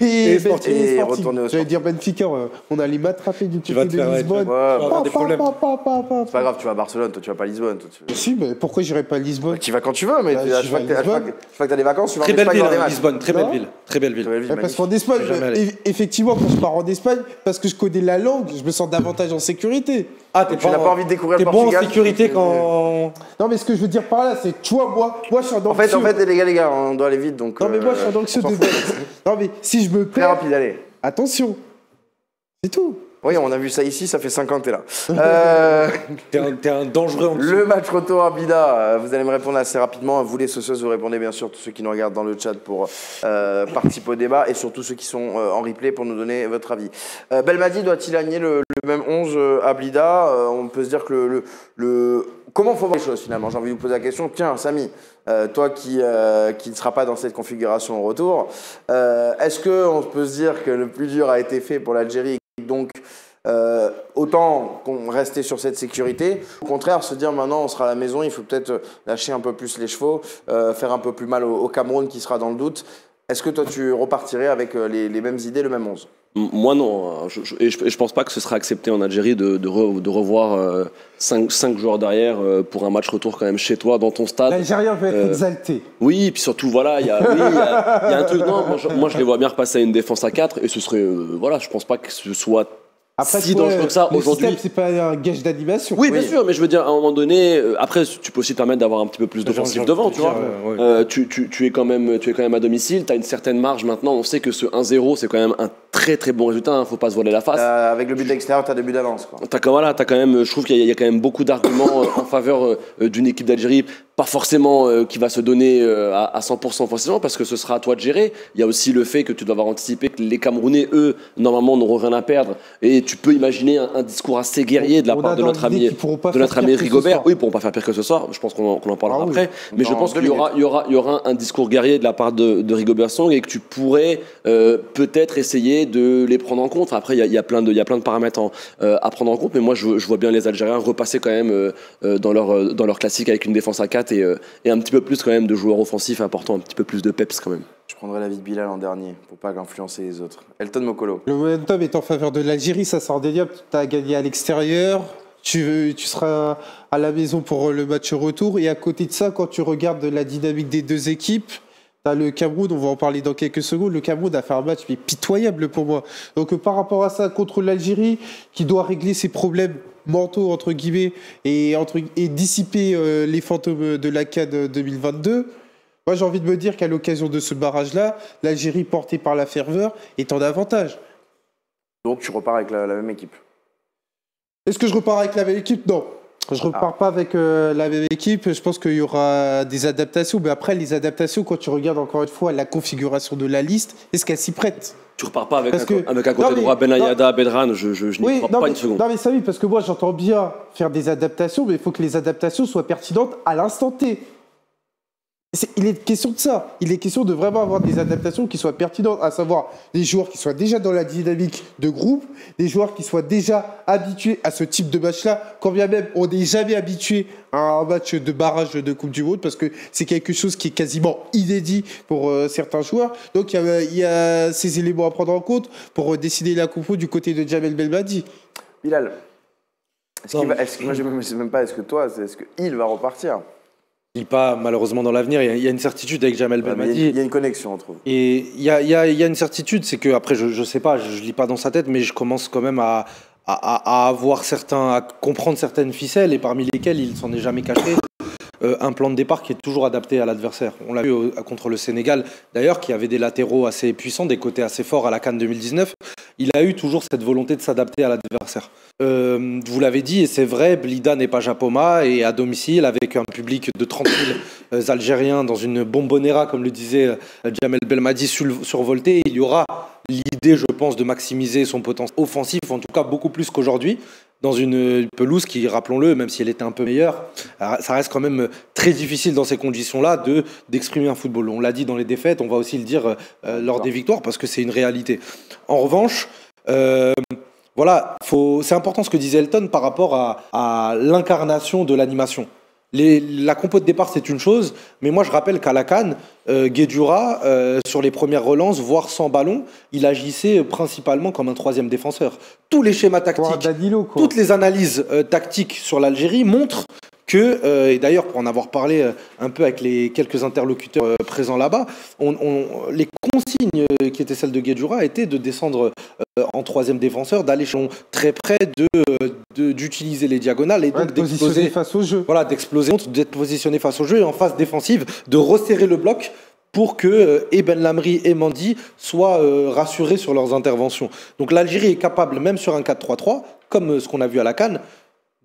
et Sporting. Retourné au J'allais dire Benfica, on allait m'attraper du côté de Tu Lisbonne. vas avoir des problèmes. C'est pas grave, tu vas à Barcelone, toi tu vas pas à Lisbonne. Si, mais pourquoi j'irais pas à Lisbonne? Tu vas quand tu veux, mais à chaque fois que t'as des vacances, tu vas en Espagne. Très belle ville, Lisbonne, très belle ville. Très belle ville. Parce qu'en Espagne, effectivement, quand je pars en Espagne, parce que je connais la langue, je me sens davantage en sécurité. Ah, tu n'as pas envie de découvrir le Portugal. T'es bon en sécurité quand... Non, mais ce que je veux dire par là, c'est, tu vois, moi je suis en En fait, les gars, on doit aller vite, donc... Non, mais moi, je suis anxieux de... Non, mais si je me perds... Très rapide, allez. Attention. C'est tout. Oui, on a vu ça ici, ça fait 5 ans que t'es là. T'es un dangereux anxieux. Le match retour à Blida, vous allez me répondre assez rapidement. Vous, les socios, vous répondez bien sûr, tous ceux qui nous regardent dans le chat pour participer au débat et surtout ceux qui sont en replay pour nous donner votre avis. Belmadi doit-il aligner le même 11 à Blida? On peut se dire que comment faut voir les choses finalement? J'ai envie de vous poser la question. Tiens, Samy, toi qui ne seras pas dans cette configuration au retour, est-ce qu'on peut se dire que le plus dur a été fait pour l'Algérie? Donc, autant qu'on restait sur cette sécurité. Au contraire, se dire maintenant on sera à la maison, il faut peut-être lâcher un peu plus les chevaux, faire un peu plus mal au Cameroun qui sera dans le doute. Est-ce que toi tu repartirais avec les mêmes idées, le même 11? Moi non, je pense pas que ce sera accepté en Algérie de revoir 5 joueurs derrière pour un match retour quand même chez toi, dans ton stade. L'Algérien veut être exalté. Oui, et puis surtout voilà, il y a un truc. Non, moi je les vois bien repasser à une défense à 4 et ce serait je pense pas que ce soit si dangereux que ça aujourd'hui. C'est pas un gage d'animation. Oui, bien sûr, mais je veux dire, à un moment donné, après, tu peux aussi te permettre d'avoir un petit peu plus d'offensif devant, tu vois. Tu es quand même à domicile, tu as une certaine marge maintenant. On sait que ce 1-0, c'est quand même un très très bon résultat, hein, faut pas se voiler la face. Avec le but de l'extérieur, tu as 2 buts d'avance. T'as quand même, je trouve qu'il y a quand même beaucoup d'arguments en faveur d'une équipe d'Algérie, pas forcément qui va se donner à 100% offensivement, parce que ce sera à toi de gérer. Il y a aussi le fait que tu dois avoir anticipé que les Camerounais, eux, normalement, n'auront rien à perdre. Et tu peux imaginer un discours assez guerrier de la part de notre ami Rigobert. Oui, ils pourront pas faire pire que ce soir. Je pense qu'on en parlera après. Mais je pense qu'il y aura un discours guerrier de la part de Rigobert Song et que tu pourrais peut-être essayer de les prendre en compte. Après, il y a plein de paramètres à prendre en compte. Mais moi, je vois bien les Algériens repasser quand même dans leur classique avec une défense à 4 et un petit peu plus quand même de joueurs offensifs apportant un petit peu plus de peps quand même. Je prendrai l'avis de Bilal en dernier pour pas influencer les autres. Elton Mokolo. Le momentum est en faveur de l'Algérie, ça sort des diables. Tu as gagné à l'extérieur, tu seras à la maison pour le match retour. Et à côté de ça, quand tu regardes la dynamique des deux équipes, tu as le Cameroun, on va en parler dans quelques secondes. Le Cameroun a fait un match mais pitoyable pour moi. Donc par rapport à ça, contre l'Algérie, qui doit régler ses problèmes mentaux, entre guillemets, et dissiper les fantômes de la CAN 2022, moi, j'ai envie de me dire qu'à l'occasion de ce barrage-là, l'Algérie, portée par la ferveur, est en avantage. Donc, tu repars avec la même équipe? Est-ce que je repars avec la même équipe? Non. Je repars pas avec la même équipe. Je pense qu'il y aura des adaptations. Mais après, les adaptations, quand tu regardes encore une fois la configuration de la liste, est-ce qu'elle s'y prête? Tu repars pas avec un côté droit Benayada, Bedran, je n'y crois pas une seconde. Non mais ça oui, parce que moi j'entends bien faire des adaptations, mais il faut que les adaptations soient pertinentes à l'instant T. Il est question de ça. Il est question de vraiment avoir des adaptations qui soient pertinentes, à savoir les joueurs qui soient déjà dans la dynamique de groupe, des joueurs qui soient déjà habitués à ce type de match-là, quand bien même on n'est jamais habitué à un match de barrage de Coupe du Monde, parce que c'est quelque chose qui est quasiment inédit pour certains joueurs. Donc il y a ces éléments à prendre en compte pour décider la compo du côté de Djamel Belmadi. Bilal, est-ce qu'il va repartir? Pas malheureusement dans l'avenir, il y a une certitude avec Djamel Belmadi. Il y a une connexion entre vous. Et il y a une certitude, c'est que après je sais pas, je lis pas dans sa tête, mais je commence quand même à comprendre certaines ficelles, et parmi lesquelles il s'en est jamais caché un plan de départ qui est toujours adapté à l'adversaire. On l'a vu contre le Sénégal d'ailleurs, qui avait des latéraux assez puissants, des côtés assez forts à la CAN 2019. Il a eu toujours cette volonté de s'adapter à l'adversaire. Vous l'avez dit, et c'est vrai, Blida n'est pas Japoma, et à domicile, avec un public de 30 000 Algériens dans une bombonera, comme le disait Djamel Belmadi, survolté, il y aura l'idée, je pense, de maximiser son potentiel offensif, en tout cas beaucoup plus qu'aujourd'hui, dans une pelouse qui, rappelons-le, même si elle était un peu meilleure, ça reste quand même très difficile dans ces conditions-là d'exprimer un football. On l'a dit dans les défaites, on va aussi le dire lors des victoires, parce que c'est une réalité. En revanche, voilà, c'est important ce que disait Elton par rapport à l'incarnation de l'animation. La compo de départ, c'est une chose, mais moi je rappelle qu'à la CAN, Guedjura, sur les premières relances, voire sans ballon, il agissait principalement comme un troisième défenseur. Tous les schémas tactiques, toutes les analyses tactiques sur l'Algérie montrent que, et d'ailleurs pour en avoir parlé un peu avec les quelques interlocuteurs présents là-bas, les consignes qui étaient celles de Guedjura étaient de descendre en troisième défenseur, d'aller très près, d'utiliser les diagonales et donc d'exploser face au jeu. Voilà, d'exploser, d'être positionné face au jeu et en phase défensive, de resserrer le bloc pour que Ben Lamri et Mandi soient rassurés sur leurs interventions. Donc l'Algérie est capable, même sur un 4-3-3, comme ce qu'on a vu à la CAN,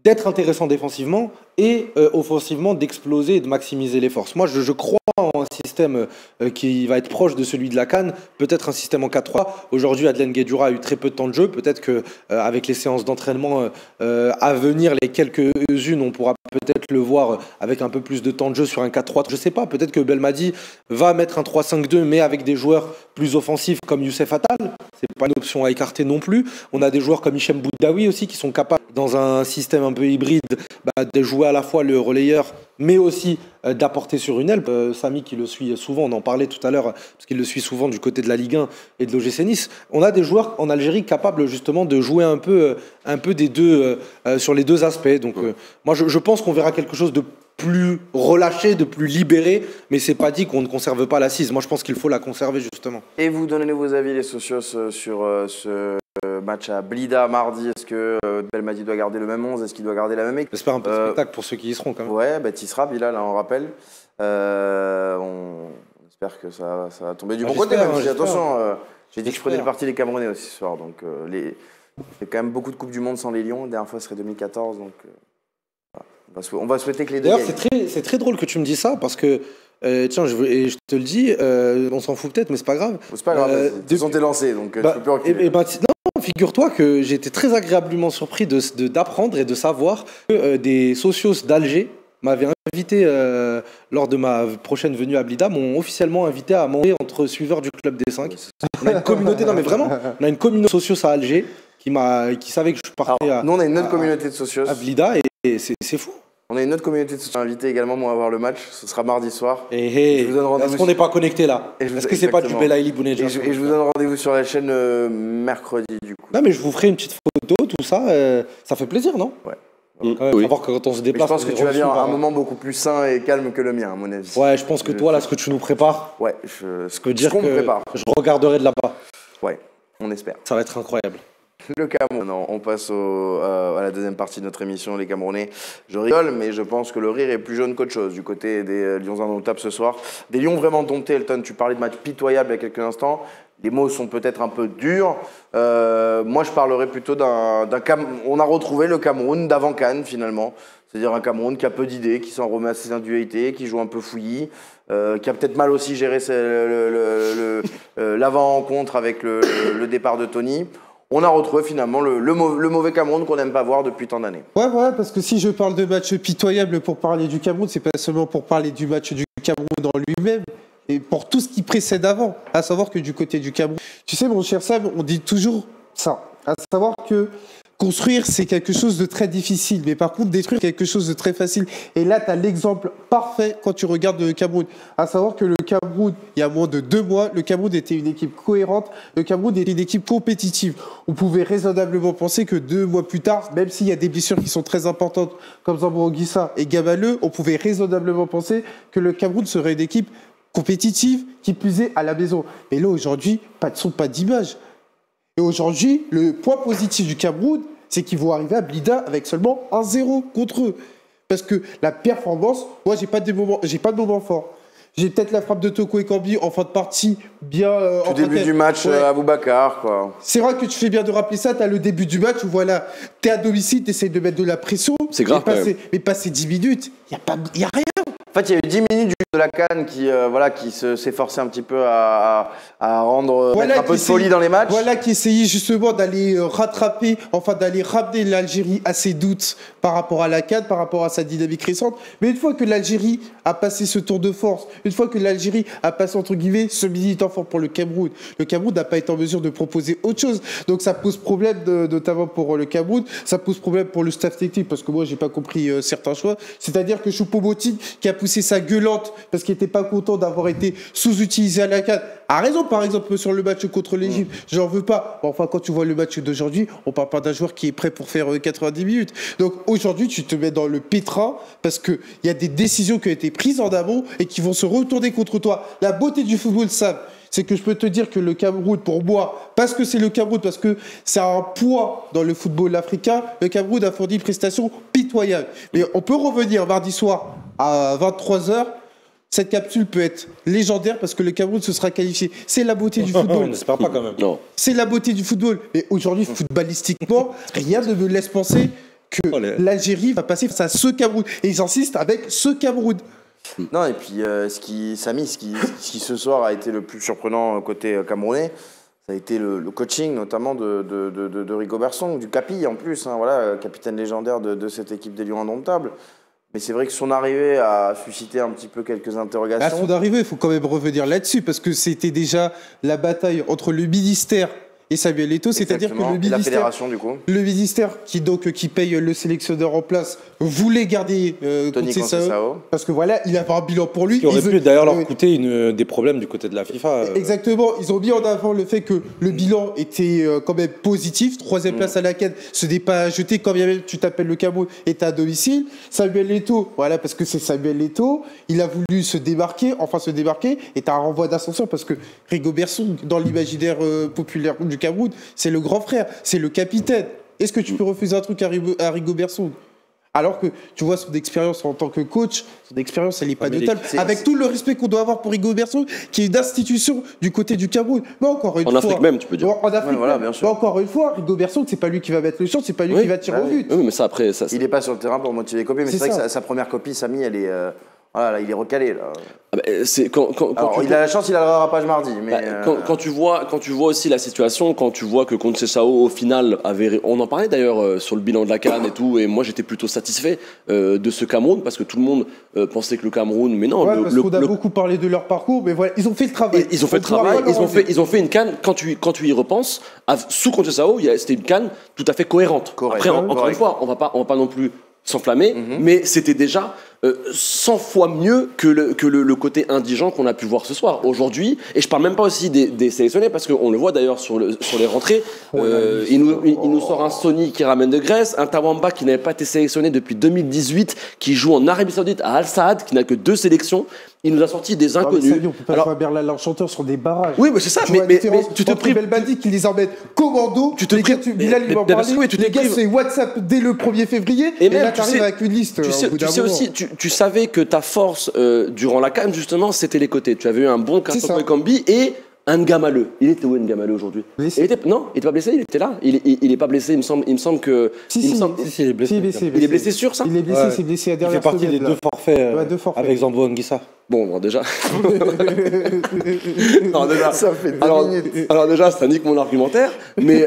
d'être intéressant défensivement et offensivement d'exploser et de maximiser les forces. Moi, je crois en un système qui va être proche de celui de la CAN, peut-être un système en 4-3. Aujourd'hui, Adlène Guedjura a eu très peu de temps de jeu. Peut-être qu'avec les séances d'entraînement à venir, les quelques-unes, on pourra peut-être le voir avec un peu plus de temps de jeu sur un 4-3. Je ne sais pas, peut-être que Belmadi va mettre un 3-5-2, mais avec des joueurs plus offensifs comme Youssef Attal. C'est pas une option à écarter non plus. On a des joueurs comme Hichem Boudaoui aussi qui sont capables, dans un système un peu hybride, de jouer à la fois le relayeur, mais aussi d'apporter sur une aile. Samy qui le suit souvent, on en parlait tout à l'heure, parce qu'il le suit souvent du côté de la Ligue 1 et de l'OGC Nice. On a des joueurs en Algérie capables justement de jouer un peu des deux, sur les deux aspects. Donc moi je pense qu'on verra quelque chose de plus relâché, de plus libéré, mais c'est pas dit qu'on ne conserve pas l'assise. Moi je pense qu'il faut la conserver justement. Et vous donnez vos avis les socios sur ce match à Blida mardi. Est-ce que Belmadi doit garder le même 11? Est-ce qu'il doit garder la même équipe? J'espère un peu de spectacle pour ceux qui y seront quand même. Ouais, tu y seras, Bilal, on rappelle. On espère que ça va tomber du bon côté. Attention, j'ai dit que je prenais le parti des Camerounais aussi ce soir. Donc, il y a quand même beaucoup de Coupes du Monde sans les Lions. La dernière fois, ce serait 2014. Donc, on va souhaiter que les deux. D'ailleurs, c'est très drôle que tu me dis ça parce que, tiens, je te le dis, on s'en fout peut-être, mais c'est pas grave. C'est pas grave, de toute façon, t'es lancé, donc tu peux plus reculer. Non, figure-toi que j'ai été très agréablement surpris d'apprendre et de savoir que des socios d'Alger m'avaient invité lors de ma prochaine venue à Blida, m'ont officiellement invité à manger entre suiveurs du Club des 5. On a une communauté, non mais vraiment, on a une communauté de socios à Alger qui savait que je partais. Alors, nous, on a une autre communauté de socios à Blida et c'est fou. On a une autre communauté de socios invité également moi à voir le match. Ce sera mardi soir. Est-ce qu'on n'est pas connecté là? Est-ce que c'est pas du Belaïli Bounedjah? Et je vous donne rendez-vous sur la chaîne mercredi du coup. Non mais je vous ferai une petite photo, tout ça. Ça fait plaisir, non? Ouais. Oui. Savoir que quand on se déplace, je pense que tu vas vivre un moment beaucoup plus sain et calme que le mien, à mon avis. Ouais, je pense que toi, là, ce que tu nous prépares, ce qu'on me prépare. Je regarderai de là-bas. Ouais, on espère. Ça va être incroyable. Le Cameroun. Non, on passe à la deuxième partie de notre émission, les Camerounais. Je rigole, mais je pense que le rire est plus jaune qu'autre chose du côté des Lions indomptables ce soir. Des Lions vraiment domptés, Elton. Tu parlais de match pitoyable il y a quelques instants. Les mots sont peut-être un peu durs. Moi, je parlerais plutôt on a retrouvé le Cameroun d'avant Cannes, finalement. C'est-à-dire un Cameroun qui a peu d'idées, qui s'en remet à ses individualités, qui joue un peu fouillis, qui a peut-être mal aussi géré l'avant-rencontre avec le départ de Tony. On a retrouvé finalement le mauvais Cameroun qu'on n'aime pas voir depuis tant d'années. Ouais, parce que si je parle de match pitoyable pour parler du Cameroun, c'est pas seulement pour parler du match du Cameroun en lui-même, et pour tout ce qui précède avant, à savoir que du côté du Cameroun, tu sais mon cher Sam, on dit toujours ça, à savoir que construire c'est quelque chose de très difficile, mais par contre détruire quelque chose de très facile. Et là tu as l'exemple parfait quand tu regardes le Cameroun, à savoir que le Cameroun, il y a moins de 2 mois, le Cameroun était une équipe cohérente, le Cameroun était une équipe compétitive. On pouvait raisonnablement penser que 2 mois plus tard, même s'il y a des blessures qui sont très importantes comme Zambo Anguissa et Gabaleux, on pouvait raisonnablement penser que le Cameroun serait une équipe compétitive, qui plus est à la maison. Mais là, aujourd'hui, pas de son, pas d'image. Et aujourd'hui, le point positif du Cameroun, c'est qu'ils vont arriver à Blida avec seulement 1-0 contre eux. Parce que la performance, moi, j'ai pas de moment fort. J'ai peut-être la frappe de Toko Ekambi en fin de partie, bien... Au début du match, ouais. Aboubacar, quoi. C'est vrai que tu fais bien de rappeler ça, tu as le début du match où, voilà, tu es à domicile, tu essaies de mettre de la pression. C'est grave, mais passer 10 minutes, il n'y a rien. En fait, il y a eu 10 minutes de la CAN qui s'efforçait un petit peu à rendre mettre un peu de folie dans les matchs. Voilà, qui essayait justement d'aller rattraper, enfin d'aller ramener l'Algérie à ses doutes par rapport à la CAN, par rapport à sa dynamique récente. Mais une fois que l'Algérie a passé ce tour de force, une fois que l'Algérie a passé entre guillemets ce militant fort pour le Cameroun n'a pas été en mesure de proposer autre chose. Donc ça pose problème notamment pour le Cameroun, ça pose problème pour le staff technique parce que moi j'ai pas compris certains choix. C'est-à-dire que Choupo-Moting qui a poussé sa gueulante parce qu'il n'était pas content d'avoir été sous-utilisé à la CAN, a raison par exemple sur le match contre l'Égypte, j'en veux pas. Bon, enfin quand tu vois le match d'aujourd'hui, on parle pas d'un joueur qui est prêt pour faire 90 minutes. Donc aujourd'hui tu te mets dans le pétrin parce qu'il y a des décisions qui ont été prises en amont et qui vont se retourner contre toi. La beauté du football, Sam, c'est que je peux te dire que le Cameroun, pour moi, parce que c'est le Cameroun, parce que c'est un poids dans le football africain, le Cameroun a fourni une prestation pitoyable. Mais on peut revenir mardi soir à 23h. Cette capsule peut être légendaire parce que le Cameroun se sera qualifié. C'est la beauté du football. On n'espère pas quand même. Non. C'est la beauté du football. Mais aujourd'hui, footballistiquement, rien ne me laisse penser que l'Algérie va passer face à ce Cameroun. Et ils insistent avec ce Cameroun. Non, et puis ce qui ce soir a été le plus surprenant côté camerounais, ça a été le coaching notamment de Rigobertson, du Capi en plus, hein, voilà, capitaine légendaire de cette équipe des Lions indomptables. Mais c'est vrai que son arrivée a suscité un petit peu quelques interrogations. À son arrivée, il faut quand même revenir là-dessus, parce que c'était déjà la bataille entre le ministère et Samuel Eto'o, c'est-à-dire que la fédération, du coup. Le ministère qui paye le sélectionneur en place voulait garder Tony Conceição, parce que voilà, il avait un bilan pour lui. Qui aurait pu d'ailleurs leur coûter des problèmes du côté de la FIFA. Exactement, ils ont mis en avant le fait que le bilan était quand même positif. 3e place à la CAN, ce n'est pas à jeter quand bien même tu t'appelles le Cameroun et t'es à domicile. Samuel Eto'o, voilà, parce que c'est Samuel Eto'o, il a voulu se démarquer, et t'as un renvoi d'ascenseur parce que Rigobertson, dans l'imaginaire populaire du Cameroun, c'est le grand frère, c'est le capitaine. Est-ce que tu peux refuser un truc à Rigobert Song? Alors que, tu vois, son expérience en tant que coach, son expérience, elle n'est pas notable. Avec tout le respect qu'on doit avoir pour Rigobert Song, qui est une institution du côté du Cameroun. Mais encore une fois. En Afrique même, tu peux dire. En Afrique voilà, même. bien sûr. Mais encore une fois, Rigobert Song, c'est pas lui qui va mettre le champ, c'est pas lui qui va tirer au but. Oui, mais ça, après. Il n'est pas sur le terrain pour motiver les copies, mais c'est vrai que sa première copie, Samy, elle est. Voilà, il est recalé là. Ah bah, il a la chance, il a le rattrapage mardi. Mais quand tu vois aussi la situation, quand tu vois que Conceição au final on en parlait d'ailleurs sur le bilan de la CAN et tout, et moi j'étais plutôt satisfait de ce Cameroun parce que tout le monde pensait que le Cameroun, mais non. Ouais, parce qu'on a beaucoup parlé de leur parcours, mais voilà, ils ont fait le travail. Ils ont fait le travail. Ils ont fait une CAN. Quand tu y repenses, sous Conceição, c'était une CAN tout à fait cohérente. Après, encore une fois, on va pas non plus s'enflammer, mais c'était déjà 100 fois mieux que le côté indigent qu'on a pu voir ce soir. Aujourd'hui, et je parle même pas aussi des sélectionnés, parce qu'on le voit d'ailleurs sur les rentrées, il nous sort un Sony qui ramène de Grèce, un Tawamba qui n'avait pas été sélectionné depuis 2018, qui joue en Arabie Saoudite à Al Saad, qui n'a que 2 sélections. Il nous a sorti des inconnus. On peut pas jouer à Berlin l'Enchanteur sur des barrages. Oui, mais c'est ça. Mais tu te prives. Belbadi qui les emmène commando. Tu te prives. Bilal, il m'en parlait. Les gars, c'est WhatsApp dès le 1er février. Et là, tu arrives avec une liste. Tu sais aussi, tu savais que ta force durant la CAN, justement, c'était les côtés. Tu avais eu un bon Kassopo Ekambi et Ngamaleu. Il était où Ngamaleu aujourd'hui? Non, il était pas blessé, il était là. Il est pas blessé, il me semble que. Si, il est blessé. Il est blessé sûr, ça? Il est blessé, c'est blessé à dernière semaine. Il fait partie des 2 forfaits avec Zambo Anguissa. Bon, déjà. Ça fait alors déjà, ça nique mon argumentaire, mais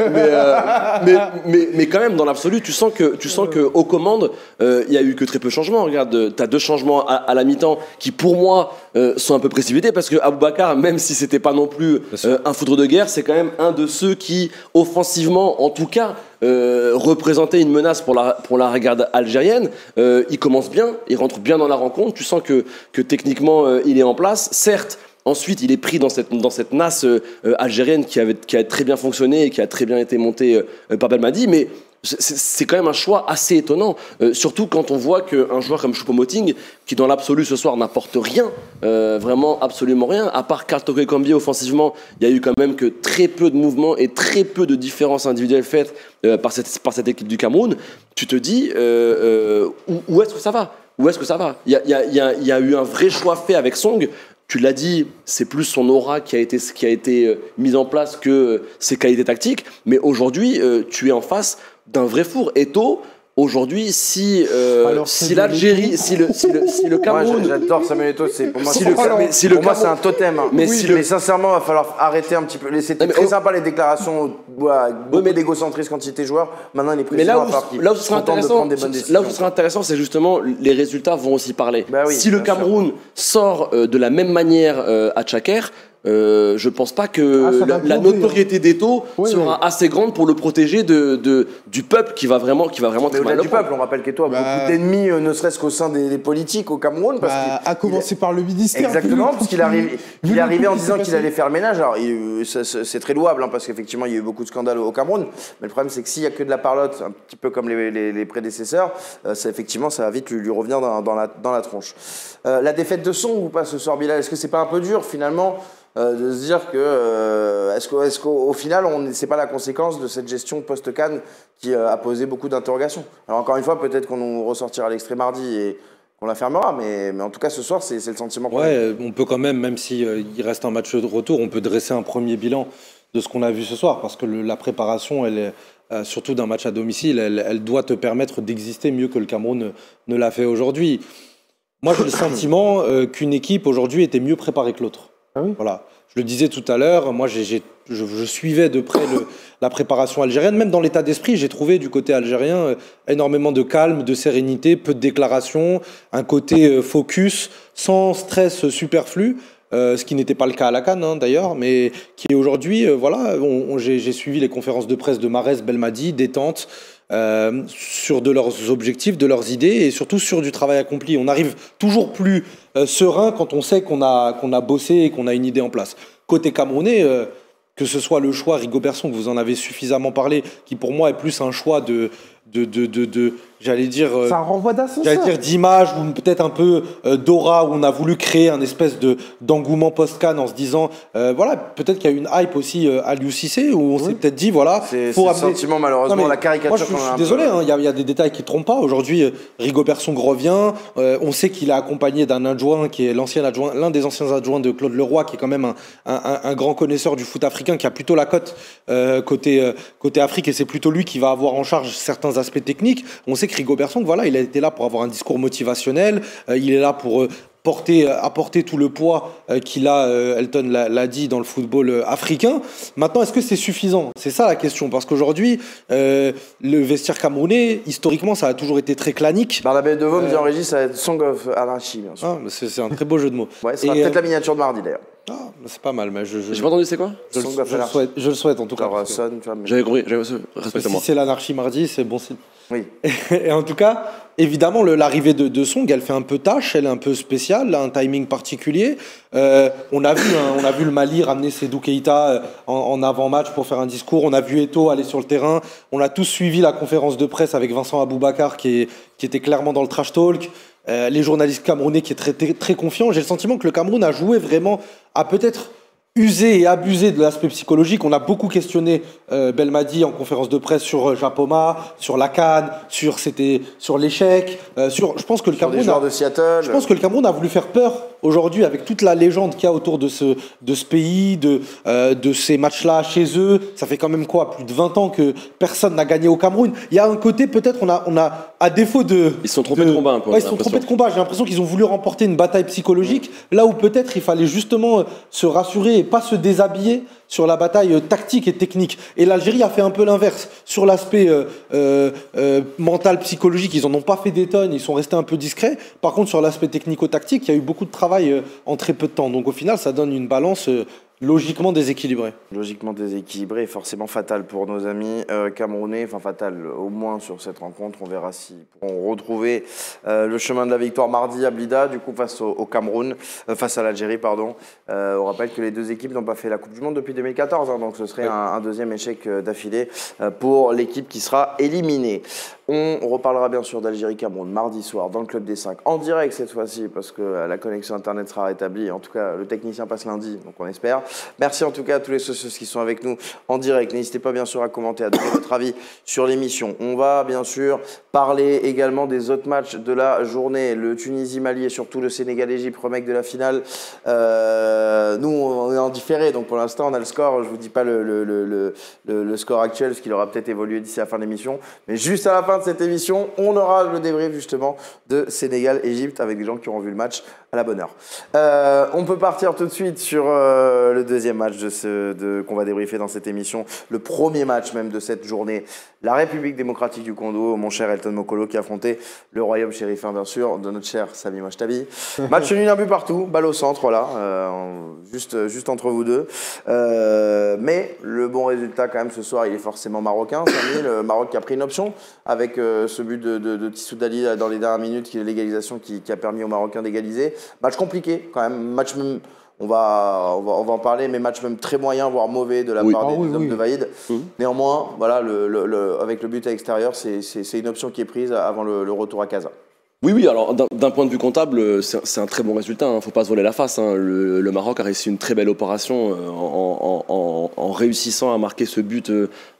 quand même, dans l'absolu, tu sens que aux commandes, il y a eu que très peu de changements. Regarde, t'as 2 changements à la mi-temps qui, pour moi, sont un peu précipités parce que Aboubacar, même si c'était pas non plus un foudre de guerre, c'est quand même un de ceux qui, offensivement, en tout cas, représentait une menace pour la regarde algérienne. Il commence bien, il rentre bien dans la rencontre. Tu sens que techniquement il est en place. Certes, ensuite il est pris dans cette nasse algérienne qui a très bien fonctionné et qui a très bien été montée par Belmadi, mais c'est quand même un choix assez étonnant, surtout quand on voit qu'un joueur comme Choupo-Moting, qui dans l'absolu ce soir n'apporte rien, vraiment absolument rien, à part Karl Toko Ekambi offensivement, il y a eu quand même que très peu de mouvements et très peu de différences individuelles faites par cette équipe du Cameroun. Tu te dis, où est-ce que ça va? Où est-ce que ça va? Il y a eu un vrai choix fait avec Song. Tu l'as dit, c'est plus son aura qui a été mise en place que ses qualités tactiques. Mais aujourd'hui, tu es en face d'un vrai four. Eto'o, aujourd'hui, si l'Algérie, si le Cameroun, j'adore Samuel Eto'o, pour moi, c'est un totem. Mais sincèrement, il va falloir arrêter un petit peu. C'était très sympa les déclarations, beaucoup d'égocentrisme quand il était joueur. Maintenant, il est président. Mais là où ce sera intéressant, c'est justement les résultats vont aussi parler. Si le Cameroun sort de la même manière à Tchaker, je pense pas que la notoriété d'Eto'o sera assez grande pour le protéger du peuple qui va vraiment très mal. Du peuple, on rappelle qu'Eto'o a beaucoup d'ennemis, ne serait-ce qu'au sein des politiques au Cameroun. À commencer par le ministère. Exactement, parce qu'il est arrivé en disant qu'il allait faire le ménage. Alors, c'est très louable, parce qu'effectivement, il y a eu beaucoup de scandales au Cameroun. Mais le problème, c'est que s'il n'y a que de la parlotte, un petit peu comme les prédécesseurs, effectivement, ça va vite lui revenir dans la tronche. La défaite de Song ou pas ce soir, Bilal, est-ce que c'est pas un peu dur, finalement, de se dire que est-ce qu'au final c'est pas la conséquence de cette gestion post-CAN qui a posé beaucoup d'interrogations? Alors encore une fois, peut-être qu'on nous ressortira l'extrait mardi et qu'on la fermera, mais en tout cas ce soir c'est le sentiment qu'on a. On peut quand même si il reste un match de retour, on peut dresser un premier bilan de ce qu'on a vu ce soir, parce que la préparation, elle est, surtout d'un match à domicile, elle doit te permettre d'exister mieux que le Cameroun ne l'a fait aujourd'hui. Moi j'ai le sentiment qu'une équipe aujourd'hui était mieux préparée que l'autre. Ah oui. Voilà. Je le disais tout à l'heure, moi je suivais de près la préparation algérienne. Même dans l'état d'esprit, j'ai trouvé du côté algérien énormément de calme, de sérénité, peu de déclarations, un côté focus, sans stress superflu, ce qui n'était pas le cas à la CAN d'ailleurs, mais qui est aujourd'hui, j'ai suivi les conférences de presse de Mahrez, Belmadi, détente, sur de leurs objectifs, de leurs idées et surtout sur du travail accompli. On arrive toujours plus serein quand on sait qu'on a bossé et qu'on a une idée en place. Côté camerounais, que ce soit le choix Rigobert Song, que vous en avez suffisamment parlé, qui pour moi est plus un choix j'allais dire, ça renvoie d'ascenseur. J'allais dire d'image ou peut-être un peu d'aura où on a voulu créer un espèce d'engouement post-Cannes en se disant voilà, peut-être qu'il y a une hype aussi à l'UCC où on s'est peut-être dit voilà, c'est le sentiment malheureusement, la caricature. Moi je suis désolé, il y a des détails qui ne trompent pas. Aujourd'hui, Rigobert Song revient, on sait qu'il est accompagné d'un adjoint qui est l'un des anciens adjoints de Claude Leroy, qui est quand même un grand connaisseur du foot africain, qui a plutôt la cote côté Afrique, et c'est plutôt lui qui va avoir en charge certains aspects techniques. On sait que Rigobert Song, voilà, il a été là pour avoir un discours motivationnel, il est là pour apporter tout le poids qu'il a, Elton l'a dit, dans le football africain. Maintenant, est-ce que c'est suffisant? C'est ça la question, parce qu'aujourd'hui, le vestiaire camerounais, historiquement, ça a toujours été très clanique. Barnabé Deveau me dit en régie, ça va être Song of Anarchy, bien sûr. C'est un très beau jeu de mots. Ouais, ça sera peut-être la miniature de mardi, d'ailleurs. C'est pas mal, mais j'ai pas entendu, c'est quoi? Je le souhaite en tout cas. J'avais compris, respecte-moi. Si c'est l'anarchie mardi, c'est bon signe. Oui. Et en tout cas, évidemment, l'arrivée de Song, elle fait un peu tâche, elle est un peu spéciale, un timing particulier. On a vu le Mali ramener Sédou Keïta en avant-match pour faire un discours. On a vu Eto'o aller sur le terrain. On a tous suivi la conférence de presse avec Vincent Aboubakar qui était clairement dans le trash talk. Les journalistes camerounais qui étaient très, très confiants. J'ai le sentiment que le Cameroun a joué vraiment, a peut-être usé et abusé de l'aspect psychologique. On a beaucoup questionné Belmadi en conférence de presse sur Japoma, sur la CAN, sur l'échec. Je pense que le Cameroun a voulu faire peur aujourd'hui avec toute la légende qu'il y a autour de ce pays, de ces matchs-là chez eux. Ça fait quand même plus de 20 ans que personne n'a gagné au Cameroun. Il y a un côté, peut-être, on a à défaut de... Ils se sont trompés de combat un peu. Ouais, ils se sont trompés de combat. J'ai l'impression qu'ils ont voulu remporter une bataille psychologique, là où peut-être il fallait justement se rassurer et pas se déshabiller sur la bataille tactique et technique. Et l'Algérie a fait un peu l'inverse. Sur l'aspect mental, psychologique, ils n'en ont pas fait des tonnes, ils sont restés un peu discrets. Par contre, sur l'aspect technico-tactique, il y a eu beaucoup de travail en très peu de temps. Donc au final, ça donne une balance logiquement déséquilibrée. Logiquement déséquilibrée et forcément fatale pour nos amis camerounais. Enfin fatale au moins sur cette rencontre. On verra s'ils pourront retrouver le chemin de la victoire mardi à Blida, du coup face au Cameroun, face à l'Algérie, pardon. On rappelle que les deux équipes n'ont pas fait la Coupe du Monde depuis 2014, hein, donc ce serait un deuxième échec d'affilée pour l'équipe qui sera éliminée. On reparlera bien sûr d'Algérie-Cameroun mardi soir dans le Club des 5, en direct cette fois-ci, parce que la connexion Internet sera rétablie. En tout cas, le technicien passe lundi, donc on espère. Merci en tout cas à tous les socios qui sont avec nous en direct. N'hésitez pas bien sûr à commenter, à donner votre avis sur l'émission. On va bien sûr parler également des autres matchs de la journée. Le Tunisie-Mali et surtout le Sénégal-Égypte, remake de la finale. Nous, on est en différé, donc pour l'instant, on a le score. Je ne vous dis pas le score actuel, parce qu'il aura peut-être évolué d'ici la fin de l'émission. Mais juste à la fin de cette émission, on aura le débrief justement de Sénégal-Égypte avec des gens qui auront vu le match à la bonne heure. On peut partir tout de suite sur le deuxième match qu'on va débriefer dans cette émission. Le premier match même de cette journée. La République démocratique du Congo, mon cher Elton Mokolo qui affrontait le royaume chérifin bien sûr, de notre cher Sami Mouchtabi. Match nul, un but partout, balle au centre, voilà, juste entre vous deux. Mais le bon résultat quand même ce soir, il est forcément marocain. Sami, le Maroc qui a pris une option avec ce but de Tissou Dali dans les dernières minutes, qui est l'égalisation qui a permis aux Marocains d'égaliser. Match compliqué quand même, match même, on va en parler, mais match même très moyen, voire mauvais de la part des hommes de Vaïd. Néanmoins, voilà, avec le but à l'extérieur, c'est une option qui est prise avant le retour à Casa. Oui, alors d'un point de vue comptable, c'est un très bon résultat, hein, faut pas se voler la face. Hein. Le Maroc a réussi une très belle opération en réussissant à marquer ce but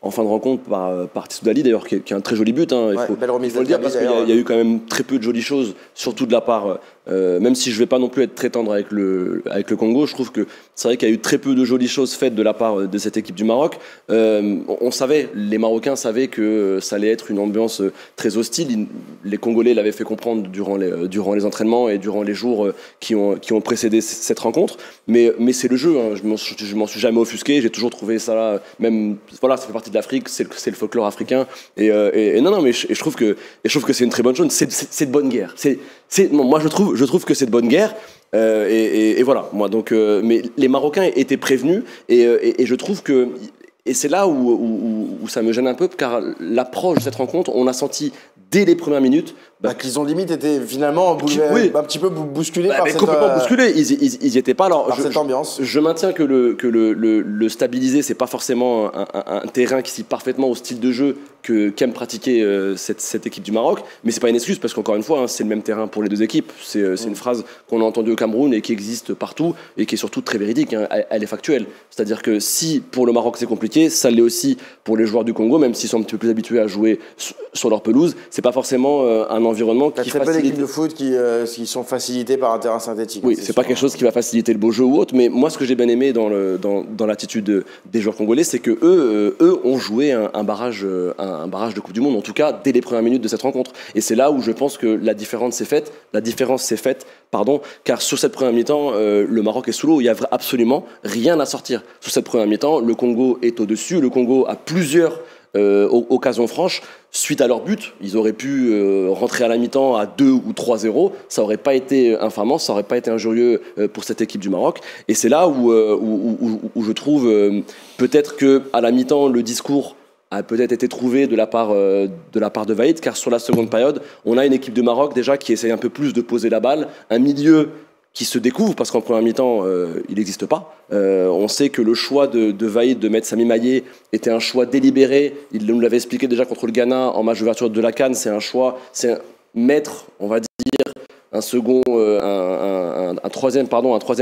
en fin de rencontre par Tissou Dali, d'ailleurs, qui est un très joli but. Hein. Il faut le dire, parce qu'il y a eu quand même très peu de jolies choses, surtout de la part, même si je vais pas non plus être très tendre avec le Congo, je trouve que c'est vrai qu'il y a eu très peu de jolies choses faites de la part de cette équipe du Maroc. Les Marocains savaient que ça allait être une ambiance très hostile. Les Congolais l'avaient fait comprendre durant les entraînements et durant les jours qui ont précédé cette rencontre. Mais c'est le jeu, hein. Je m'en suis jamais offusqué. J'ai toujours trouvé ça là, même voilà, ça fait partie de l'Afrique, c'est le folklore africain. Et non, mais je trouve que c'est une très bonne chose. C'est de bonne guerre. Moi je trouve que c'est de bonne guerre. Et voilà, moi donc, mais les Marocains étaient prévenus et je trouve que, et c'est là où ça me gêne un peu, car l'approche de cette rencontre, on a senti dès les premières minutes Qu'ils ont limite été finalement un petit peu bousculés par cette complètement bousculés. Ils y étaient pas. Alors, cette ambiance. Je maintiens que le stabiliser, c'est pas forcément un terrain qui s'y parfaitement au style de jeu qu'aime pratiquer cette équipe du Maroc, mais c'est pas une excuse parce qu'encore une fois, c'est le même terrain pour les deux équipes. C'est une phrase qu'on a entendue au Cameroun et qui existe partout et qui est surtout très véridique. Elle est factuelle. C'est-à-dire que si pour le Maroc c'est compliqué, ça l'est aussi pour les joueurs du Congo, même s'ils sont un petit peu plus habitués à jouer sur leur pelouse. C'est pas forcément un environnement qui facilite. Très peu d'équipes de foot qui sont facilitées par un terrain synthétique. Oui, c'est pas quelque chose qui va faciliter le beau jeu ou autre, mais moi ce que j'ai bien aimé dans l'attitude des joueurs congolais, c'est que eux ont joué un barrage de Coupe du Monde, en tout cas dès les premières minutes de cette rencontre. Et c'est là où je pense que la différence s'est faite, car sur cette première mi-temps, le Maroc est sous l'eau, il n'y a absolument rien à sortir. Sur cette première mi-temps, le Congo est au-dessus, le Congo a plusieurs occasions franches. Suite à leur but, ils auraient pu rentrer à la mi-temps à 2 ou 3-0. Ça n'aurait pas été infamant, ça n'aurait pas été injurieux pour cette équipe du Maroc. Et c'est là où je trouve peut-être qu'à la mi-temps, le discours a peut-être été trouvé de la part de Vaïd, car sur la seconde période, on a une équipe de Maroc déjà qui essaie un peu plus de poser la balle, un milieu qui se découvre, parce qu'en première mi-temps, il n'existe pas. On sait que le choix de Vaïd de mettre Sami Maïé était un choix délibéré. Il nous l'avait expliqué déjà contre le Ghana en match d'ouverture de la CAN. C'est un choix, mettre, on va dire, un troisième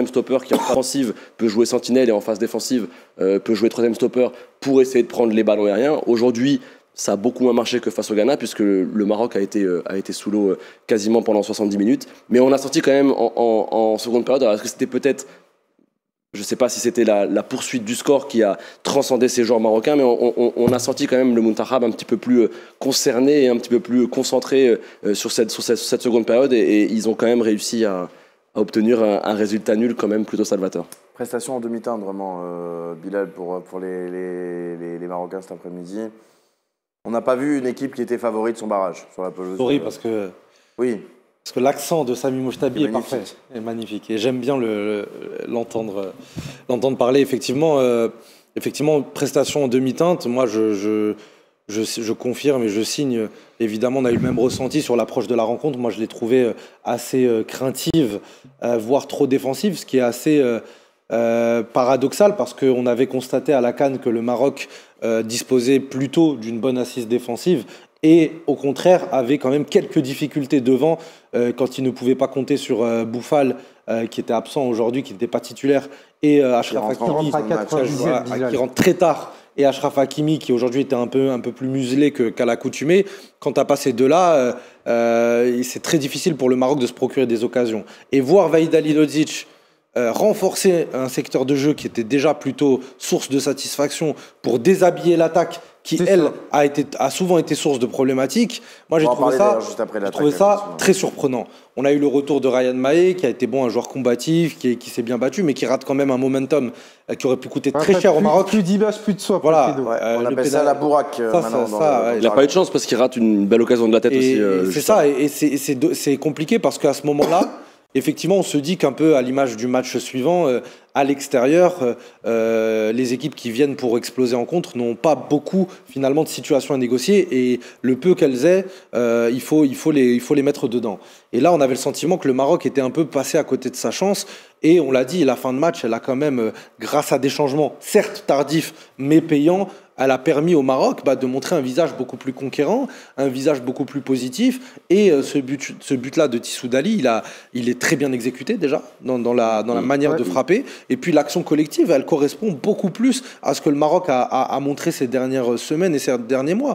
stopper qui en offensive peut jouer sentinelle et en phase défensive peut jouer troisième stopper pour essayer de prendre les ballons aériens. Aujourd'hui, ça a beaucoup moins marché que face au Ghana, puisque le Maroc a été sous l'eau quasiment pendant 70 minutes. Mais on a sorti quand même en seconde période. Alors, est-ce que c'était peut-être, je ne sais pas si c'était la poursuite du score qui a transcendé ces joueurs marocains, mais on a senti quand même le Muntahab un petit peu plus concerné et un petit peu plus concentré sur cette seconde période. Et ils ont quand même réussi à obtenir un résultat nul quand même plutôt salvateur. Prestation en demi-teinte, vraiment, Bilal, pour les Marocains cet après-midi. On n'a pas vu une équipe qui était favorite de son barrage sur la pelouse. Parce que l'accent de Sami Mouchtabi est parfait, est magnifique. Et j'aime bien l'entendre parler. Effectivement, prestation en demi-teinte. Moi, je confirme et je signe. Évidemment, on a eu le même ressenti sur l'approche de la rencontre. Moi, je l'ai trouvée assez craintive, voire trop défensive, ce qui est assez paradoxal parce qu'on avait constaté à la CAN que le Maroc disposait plutôt d'une bonne assise défensive et au contraire avait quand même quelques difficultés devant quand il ne pouvait pas compter sur Boufal qui était absent aujourd'hui, qui n'était pas titulaire, et Achraf Hakimi qui rentre très tard, et Achraf Hakimi qui aujourd'hui était un peu plus muselé qu'à l'accoutumée. Quand tu n'as pas ces deux-là, c'est très difficile pour le Maroc de se procurer des occasions. Et voir Vaïd Halilhodžić renforcer un secteur de jeu qui était déjà plutôt source de satisfaction pour déshabiller l'attaque qui, elle, a souvent été source de problématiques. Moi, j'ai trouvé ça très surprenant. On a eu le retour de Ryan Mahé, qui a été un joueur combatif, qui s'est bien battu, mais qui rate quand même un momentum qui aurait pu coûter très cher au Maroc. Plus d'image, plus de soi. Voilà, on appelle ça la bourraque. Il n'a pas eu de chance parce qu'il rate une belle occasion de la tête aussi. C'est ça, et c'est compliqué parce qu'à ce moment-là, effectivement, on se dit qu'un peu à l'image du match suivant, à l'extérieur, les équipes qui viennent pour exploser en contre n'ont pas beaucoup finalement de situations à négocier, et le peu qu'elles aient, il faut les mettre dedans. Et là, on avait le sentiment que le Maroc était un peu passé à côté de sa chance, et on l'a dit, la fin de match, elle a quand même, grâce à des changements certes tardifs mais payants, elle a permis au Maroc de montrer un visage beaucoup plus conquérant, un visage beaucoup plus positif. Et ce but-là de Tissou Dali, il est très bien exécuté déjà dans la manière de frapper. Et puis l'action collective, elle correspond beaucoup plus à ce que le Maroc a montré ces dernières semaines et ces derniers mois.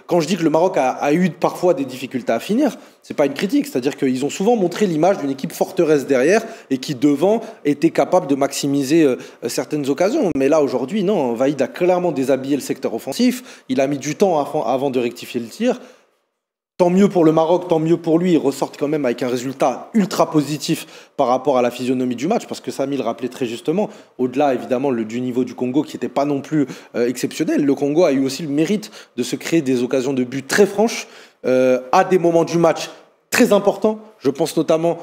Quand je dis que le Maroc a eu parfois des difficultés à finir, c'est pas une critique, c'est-à-dire qu'ils ont souvent montré l'image d'une équipe forteresse derrière et qui devant était capable de maximiser certaines occasions. Mais là aujourd'hui, non, Vaïd a clairement déshabillé le secteur offensif, il a mis du temps avant de rectifier le tir. Tant mieux pour le Maroc, tant mieux pour lui, ils ressortent quand même avec un résultat ultra positif par rapport à la physionomie du match, parce que Samy le rappelait très justement, au-delà évidemment du niveau du Congo qui n'était pas non plus exceptionnel, le Congo a eu aussi le mérite de se créer des occasions de but très franches à des moments du match très importants. Je pense notamment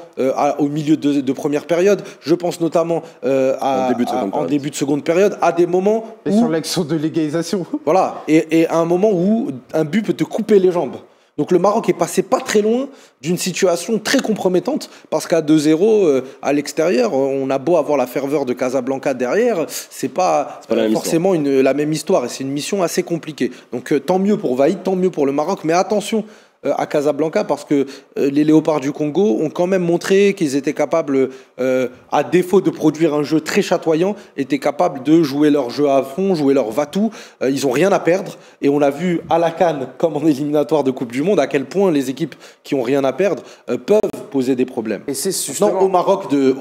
au milieu de première période, je pense notamment en début de seconde période, à des moments où... Et sur l'action de l'égalisation. Voilà, et à un moment où un but peut te couper les jambes. Donc le Maroc est passé pas très loin d'une situation très compromettante parce qu'à 2-0 à l'extérieur, on a beau avoir la ferveur de Casablanca derrière, c'est pas forcément la même histoire et c'est une mission assez compliquée. Donc tant mieux pour Vaïd, tant mieux pour le Maroc, mais attention à Casablanca parce que les Léopards du Congo ont quand même montré qu'ils étaient capables, à défaut de produire un jeu très chatoyant, étaient capables de jouer leur jeu à fond, jouer leur va-tout. Ils n'ont rien à perdre et on l'a vu à la CAN comme en éliminatoire de Coupe du Monde à quel point les équipes qui ont rien à perdre peuvent poser des problèmes. Et c'est justement... au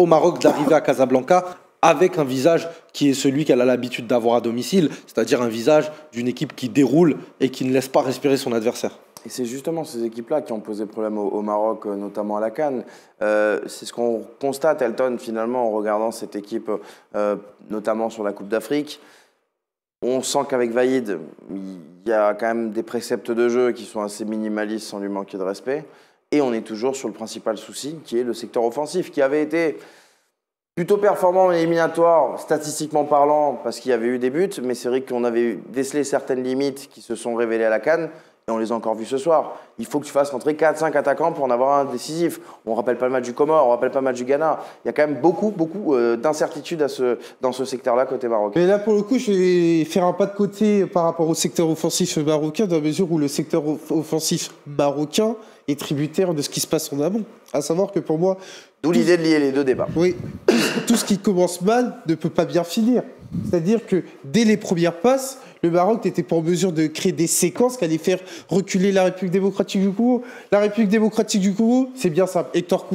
Maroc d'arriver à Casablanca avec un visage qui est celui qu'elle a l'habitude d'avoir à domicile, c'est-à-dire un visage d'une équipe qui déroule et qui ne laisse pas respirer son adversaire. Et c'est justement ces équipes-là qui ont posé problème au Maroc, notamment à la CAN. C'est ce qu'on constate, Elton, finalement, en regardant cette équipe, notamment sur la Coupe d'Afrique. On sent qu'avec Vaïd, il y a quand même des préceptes de jeu qui sont assez minimalistes sans lui manquer de respect. Et on est toujours sur le principal souci, qui est le secteur offensif, qui avait été plutôt performant en éliminatoire, statistiquement parlant, parce qu'il y avait eu des buts. Mais c'est vrai qu'on avait décelé certaines limites qui se sont révélées à la CAN. Et on les a encore vus ce soir. Il faut que tu fasses rentrer 4-5 attaquants pour en avoir un décisif. On ne rappelle pas le match du Comore, on ne rappelle pas le match du Ghana. Il y a quand même beaucoup d'incertitudes dans ce secteur-là côté marocain. Mais là, pour le coup, je vais faire un pas de côté par rapport au secteur offensif marocain, dans la mesure où le secteur offensif marocain est tributaire de ce qui se passe en amont. À savoir que pour moi... D'où l'idée de lier les deux débats. Oui, tout ce qui commence mal ne peut pas bien finir. C'est-à-dire que dès les premières passes, le Maroc n'était pas en mesure de créer des séquences qui allaient faire reculer la République démocratique du Congo. La République démocratique du Congo, c'est bien simple. Hector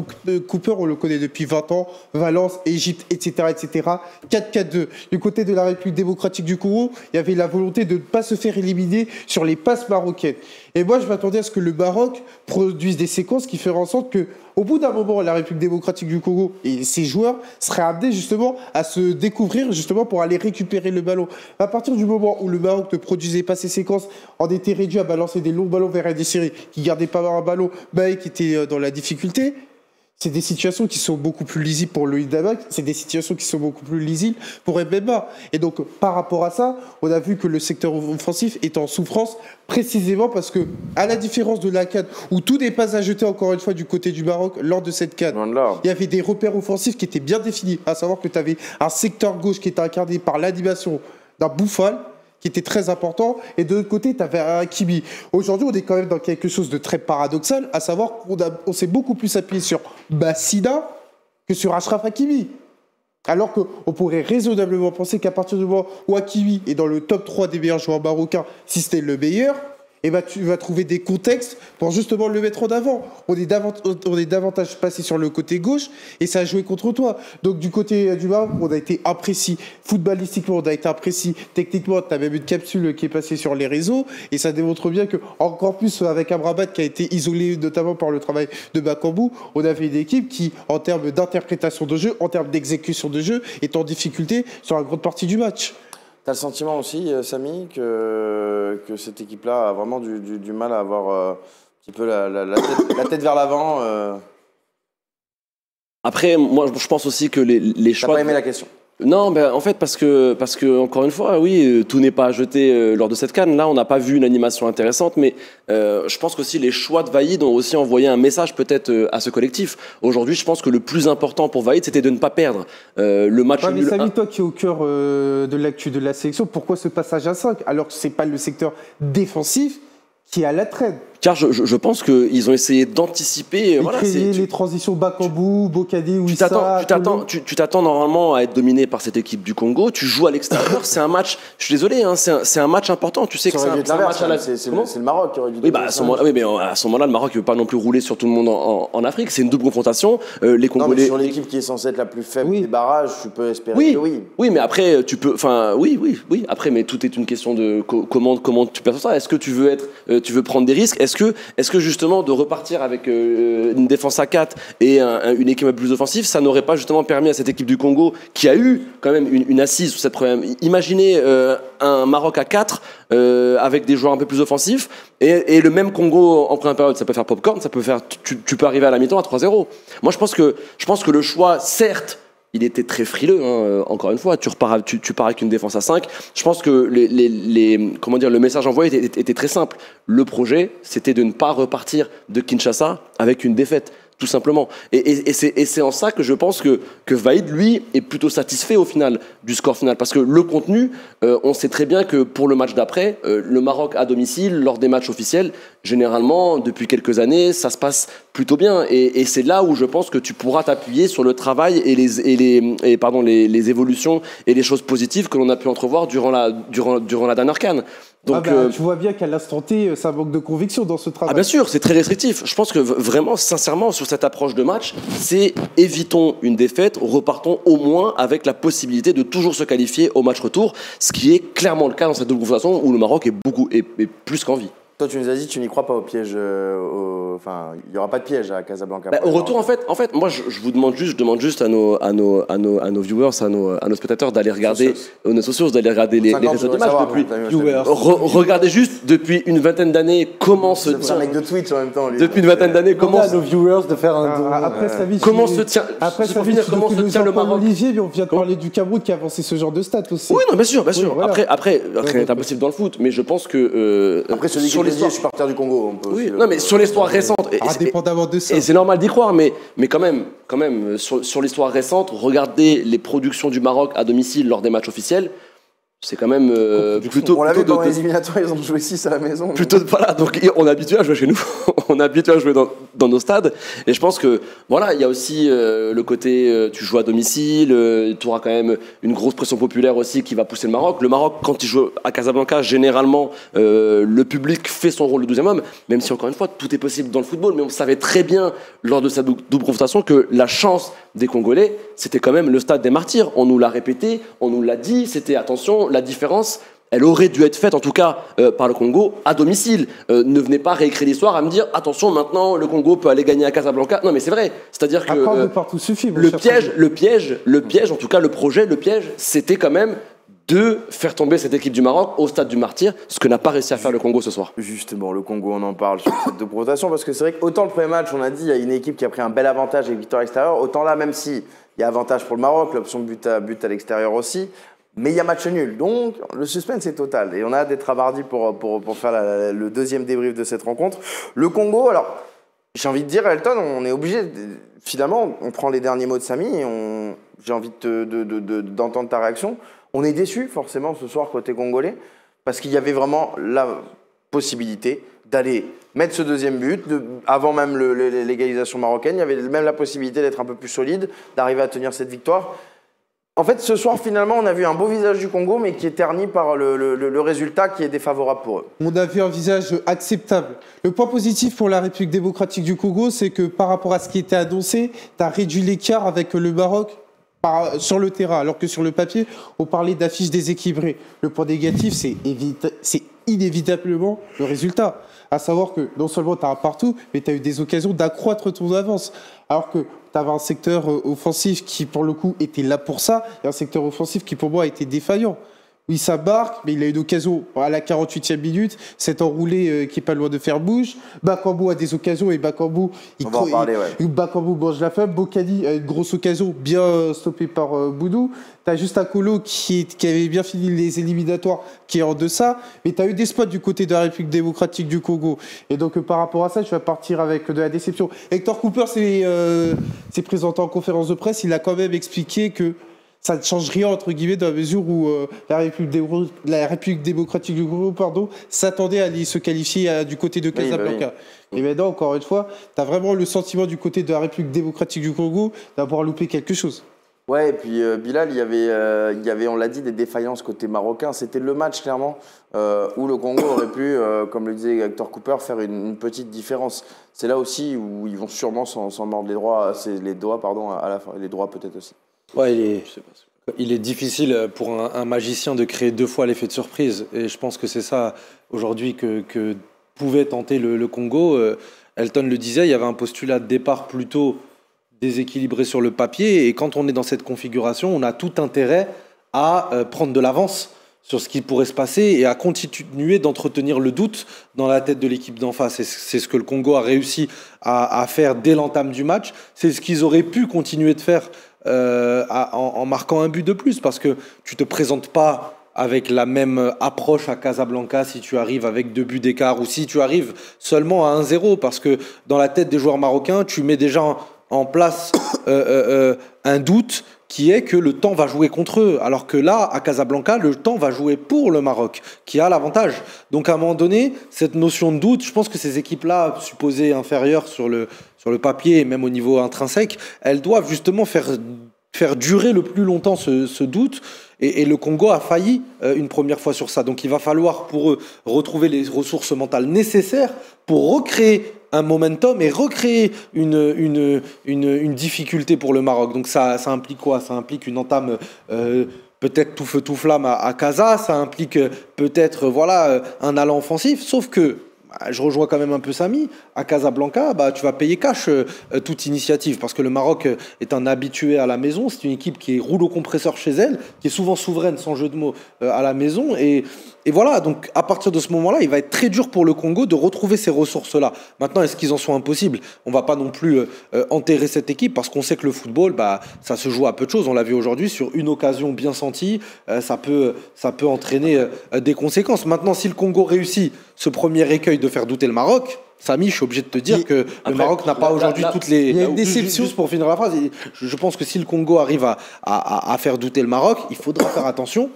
Cooper, on le connaît depuis 20 ans. Valence, Égypte, etc., etc. 4-4-2. Du côté de la République démocratique du Congo, il y avait la volonté de ne pas se faire éliminer sur les passes marocaines. Et moi, je m'attendais à ce que le Maroc produise des séquences qui feraient en sorte que, au bout d'un moment, la République démocratique du Congo et ses joueurs seraient amenés justement à se découvrir justement pour aller récupérer le ballon. À partir du moment où le Maroc ne produisait pas ces séquences, on était réduit à balancer des longs ballons vers des séries qui ne gardaient pas un ballon, et qui étaient dans la difficulté. C'est des situations qui sont beaucoup plus lisibles pour Loïc Damak, c'est des situations qui sont beaucoup plus lisibles pour MMA. Et donc, par rapport à ça, on a vu que le secteur offensif est en souffrance précisément parce que, à la différence de la CAN, où tout n'est pas à jeter encore une fois du côté du Maroc lors de cette CAN, il y avait des repères offensifs qui étaient bien définis, à savoir que tu avais un secteur gauche qui était incarné par l'animation d'un Bouffal, qui était très important, et de l'autre côté, tu avais un Hakimi. Aujourd'hui, on est quand même dans quelque chose de très paradoxal, à savoir qu'on s'est beaucoup plus appuyé sur Bassina que sur Achraf Hakimi. Alors qu'on pourrait raisonnablement penser qu'à partir du moment où Hakimi est dans le top 3 des meilleurs joueurs marocains, si c'était le meilleur, et ben tu vas trouver des contextes pour justement le mettre en avant. On est davantage passé sur le côté gauche et ça a joué contre toi. Donc du côté du Maroc, on a été imprécis. Footballistiquement, on a été imprécis. Techniquement, tu as même une capsule qui est passée sur les réseaux et ça démontre bien que, encore plus avec Amrabat qui a été isolé notamment par le travail de Bakambu, on avait une équipe qui, en termes d'interprétation de jeu, en termes d'exécution de jeu, est en difficulté sur la grande partie du match. T'as le sentiment aussi, Samy, que cette équipe-là a vraiment du mal à avoir un petit peu la tête vers l'avant Après, moi, je pense aussi que les choix... T'as pas aimé la question? Non, ben, en fait, parce que encore une fois, oui, tout n'est pas à jeter lors de cette CAN. Là, on n'a pas vu une animation intéressante, mais je pense qu'aussi les choix de Vaïd ont aussi envoyé un message peut-être à ce collectif. Aujourd'hui, je pense que le plus important pour Vaïd, c'était de ne pas perdre le match nul. Mais Samy, toi qui es au cœur de l'actu de la sélection, pourquoi ce passage à 5 alors que ce n'est pas le secteur défensif qui est à la traîne? Car je pense qu'ils ont essayé d'anticiper. Voilà, les transitions Bakambu, Bokadi, Wissa. Tu t'attends normalement à être dominé par cette équipe du Congo. Tu joues à l'extérieur. C'est un match. Je suis désolé, hein, c'est un match important. Tu sais que c'est un match à la. C'est le Maroc qui aurait dû. Oui, bah à ce moment-là, le Maroc ne veut pas non plus rouler sur tout le monde en Afrique. C'est une double confrontation. Les Congolais. Non, mais sur l'équipe qui est censée être la plus faible des barrages, tu peux espérer que oui. Oui, mais après tu peux. Enfin, oui. Après, mais tout est une question de comment tu perçois ça. Est-ce que tu veux prendre des risques? Est-ce que justement de repartir avec une défense à 4 et une équipe plus offensive, ça n'aurait pas justement permis à cette équipe du Congo qui a eu quand même une assise sur cette première... Imaginez un Maroc à 4 avec des joueurs un peu plus offensifs et le même Congo en première période, ça peut faire popcorn, ça peut faire... Tu peux arriver à la mi-temps à 3-0. Moi, je pense que le choix, certes, il était très frileux, hein, encore une fois. Tu pars avec une défense à 5. Je pense que le message envoyé était très simple. Le projet, c'était de ne pas repartir de Kinshasa avec une défaite, tout simplement. Et c'est en ça que je pense que Vaïd, lui, est plutôt satisfait au final du score final. Parce que le contenu, on sait très bien que pour le match d'après, le Maroc à domicile, lors des matchs officiels, généralement, depuis quelques années, ça se passe plutôt bien. Et c'est là où je pense que tu pourras t'appuyer sur le travail et les évolutions et les choses positives que l'on a pu entrevoir durant la dernière CAN. Donc, tu vois bien qu'à l'instant T, ça manque de conviction dans ce travail. Ah bien sûr, c'est très restrictif. Je pense que vraiment, sincèrement, sur cette approche de match, c'est évitons une défaite, repartons au moins avec la possibilité de toujours se qualifier au match retour, ce qui est clairement le cas dans cette double confrontation où le Maroc est plus qu'en vie. Toi, tu nous as dit tu n'y crois pas au piège. Enfin, il n'y aura pas de piège à Casablanca. Au retour, en fait, moi, je demande juste à nos viewers, à nos spectateurs d'aller regarder, nos socios, d'aller regarder les résultats de match depuis. Regardez juste depuis une vingtaine d'années comment se tient. C'est un mec de Twitch en même temps. Lui. Depuis une vingtaine d'années, comment nos viewers de faire un. Après, comment se tient. Après, ça comment se tient le Maroc. Olivier, mais on vient de parler du Cameroun qui a avancé ce genre de stats aussi. Oui, non, bien sûr. Oui, voilà. Après, rien n'est impossible dans le foot, mais je pense que après, celui qui je suis partenaire du Congo. On peut oui, non, mais sur l'histoire récente. Indépendamment de ça. Et c'est normal d'y croire, mais quand même, sur l'histoire récente, regardez les productions du Maroc à domicile lors des matchs officiels. C'est quand même plutôt. On l'a vu pendant les éliminatoires, ils ont joué 6 à la maison. Plutôt, voilà, donc on est habitué à jouer chez nous, on est habitué à jouer dans nos stades. Et je pense que, voilà, il y a aussi le côté, tu joues à domicile, tu auras quand même une grosse pression populaire aussi qui va pousser le Maroc. Le Maroc, quand il joue à Casablanca, généralement, le public fait son rôle de 12e homme, même si, encore une fois, tout est possible dans le football. Mais on savait très bien, lors de cette double confrontation, que la chance des Congolais, c'était quand même le stade des Martyrs. On nous l'a répété, on nous l'a dit, c'était, attention, la différence, elle aurait dû être faite, en tout cas par le Congo, à domicile. Ne venez pas réécrire l'histoire à me dire, attention, maintenant, le Congo peut aller gagner à Casablanca. Non, mais c'est vrai. C'est-à-dire que partout suffit, le piège, en tout cas, le projet, le piège, c'était quand même de faire tomber cette équipe du Maroc au stade du Martyr, ce que n'a pas réussi à faire le Congo ce soir. Justement, le Congo, on en parle sur cette double confrontation, parce que c'est vrai qu'autant le premier match, on a dit, il y a une équipe qui a pris un bel avantage avec victoire extérieure, autant là, même si il y a avantage pour le Maroc, l'option but à l'extérieur aussi, mais il y a match nul. Donc, le suspense est total. Et on a hâte d'être à mardi pour faire le deuxième débrief de cette rencontre. Le Congo, alors, j'ai envie de dire, Elton, on est obligé, finalement, on prend les derniers mots de Samy, et j'ai envie d'entendre ta réaction. On est déçus, forcément, ce soir, côté congolais, parce qu'il y avait vraiment la possibilité d'aller mettre ce deuxième but, avant même l'égalisation marocaine, il y avait même la possibilité d'être un peu plus solide, d'arriver à tenir cette victoire. En fait, ce soir, finalement, on a vu un beau visage du Congo, mais qui est terni par le résultat qui est défavorable pour eux. On a vu un visage acceptable. Le point positif pour la République démocratique du Congo, c'est que par rapport à ce qui était annoncé, tu as réduit l'écart avec le Maroc sur le terrain, alors que sur le papier, on parlait d'affiches déséquilibrées. Le point négatif, c'est inévitablement le résultat. À savoir que non seulement tu as un partout, mais tu as eu des occasions d'accroître ton avance. Alors que tu avais un secteur offensif qui, pour le coup, était là pour ça, et un secteur offensif qui, pour moi, a été défaillant. Oui, ça marque, mais il a eu une occasion à la 48e minute, cet enroulé qui est pas loin de faire bouche. Bakambu a des occasions et Bakambu, Bakambu mange la femme. Bokani a une grosse occasion bien stoppée par Boudou. T'as juste un Colo qui avait bien fini les éliminatoires qui est en deçà, mais t'as eu des spots du côté de la République démocratique du Congo. Et donc par rapport à ça, je vais partir avec de la déception. Hector Cooper s'est présenté en conférence de presse, il a quand même expliqué que ça ne change rien, entre guillemets, dans la mesure où la République démocratique du Congo s'attendait à aller se qualifier du côté de Casablanca. Oui. Et maintenant, encore une fois, tu as vraiment le sentiment du côté de la République démocratique du Congo d'avoir loupé quelque chose. Ouais, et puis Bilal, il y avait, on l'a dit, des défaillances côté marocain. C'était le match, clairement, où le Congo aurait pu, comme le disait Hector Cooper, faire une petite différence. C'est là aussi où ils vont sûrement s'en mordre les doigts à la fin, les droits peut-être aussi. Ouais, il est difficile pour un magicien de créer deux fois l'effet de surprise. Et je pense que c'est ça, aujourd'hui, que pouvait tenter le Congo. Elton le disait, il y avait un postulat de départ plutôt déséquilibré sur le papier. Et quand on est dans cette configuration, on a tout intérêt à prendre de l'avance sur ce qui pourrait se passer et à continuer d'entretenir le doute dans la tête de l'équipe d'en face. Et c'est ce que le Congo a réussi à faire dès l'entame du match. C'est ce qu'ils auraient pu continuer de faire en marquant un but de plus, parce que tu te présentes pas avec la même approche à Casablanca si tu arrives avec 2 buts d'écart ou si tu arrives seulement à 1-0, parce que dans la tête des joueurs marocains, tu mets déjà en place un doute qui est que le temps va jouer contre eux, alors que là, à Casablanca, le temps va jouer pour le Maroc, qui a l'avantage. Donc à un moment donné, cette notion de doute, je pense que ces équipes-là, supposées inférieures sur le papier et même au niveau intrinsèque, elles doivent justement faire durer le plus longtemps ce doute. Et le Congo a failli une première fois sur ça. Donc il va falloir pour eux retrouver les ressources mentales nécessaires pour recréer un momentum et recréer une difficulté pour le Maroc. Donc ça implique quoi? Ça implique une entame peut-être tout feu tout flamme à Casa, ça implique peut-être un allant offensif, sauf que je rejoins quand même un peu Samy, à Casablanca, tu vas payer cash toute initiative, parce que le Maroc est un habitué à la maison, c'est une équipe qui roule au compresseur chez elle, qui est souvent souveraine, sans jeu de mots, à la maison, et voilà, donc à partir de ce moment-là, il va être très dur pour le Congo de retrouver ces ressources-là. Maintenant, est-ce qu'ils en sont impossibles? On ne va pas non plus enterrer cette équipe, parce qu'on sait que le football, ça se joue à peu de choses. On l'a vu aujourd'hui, sur une occasion bien sentie, ça peut entraîner des conséquences. Maintenant, si le Congo réussit ce premier écueil de faire douter le Maroc, Samy, je suis obligé de te dire que le Maroc n'a pas aujourd'hui toutes les... Il y a une déception. Juste pour finir la phrase, je pense que si le Congo arrive à faire douter le Maroc, il faudra faire attention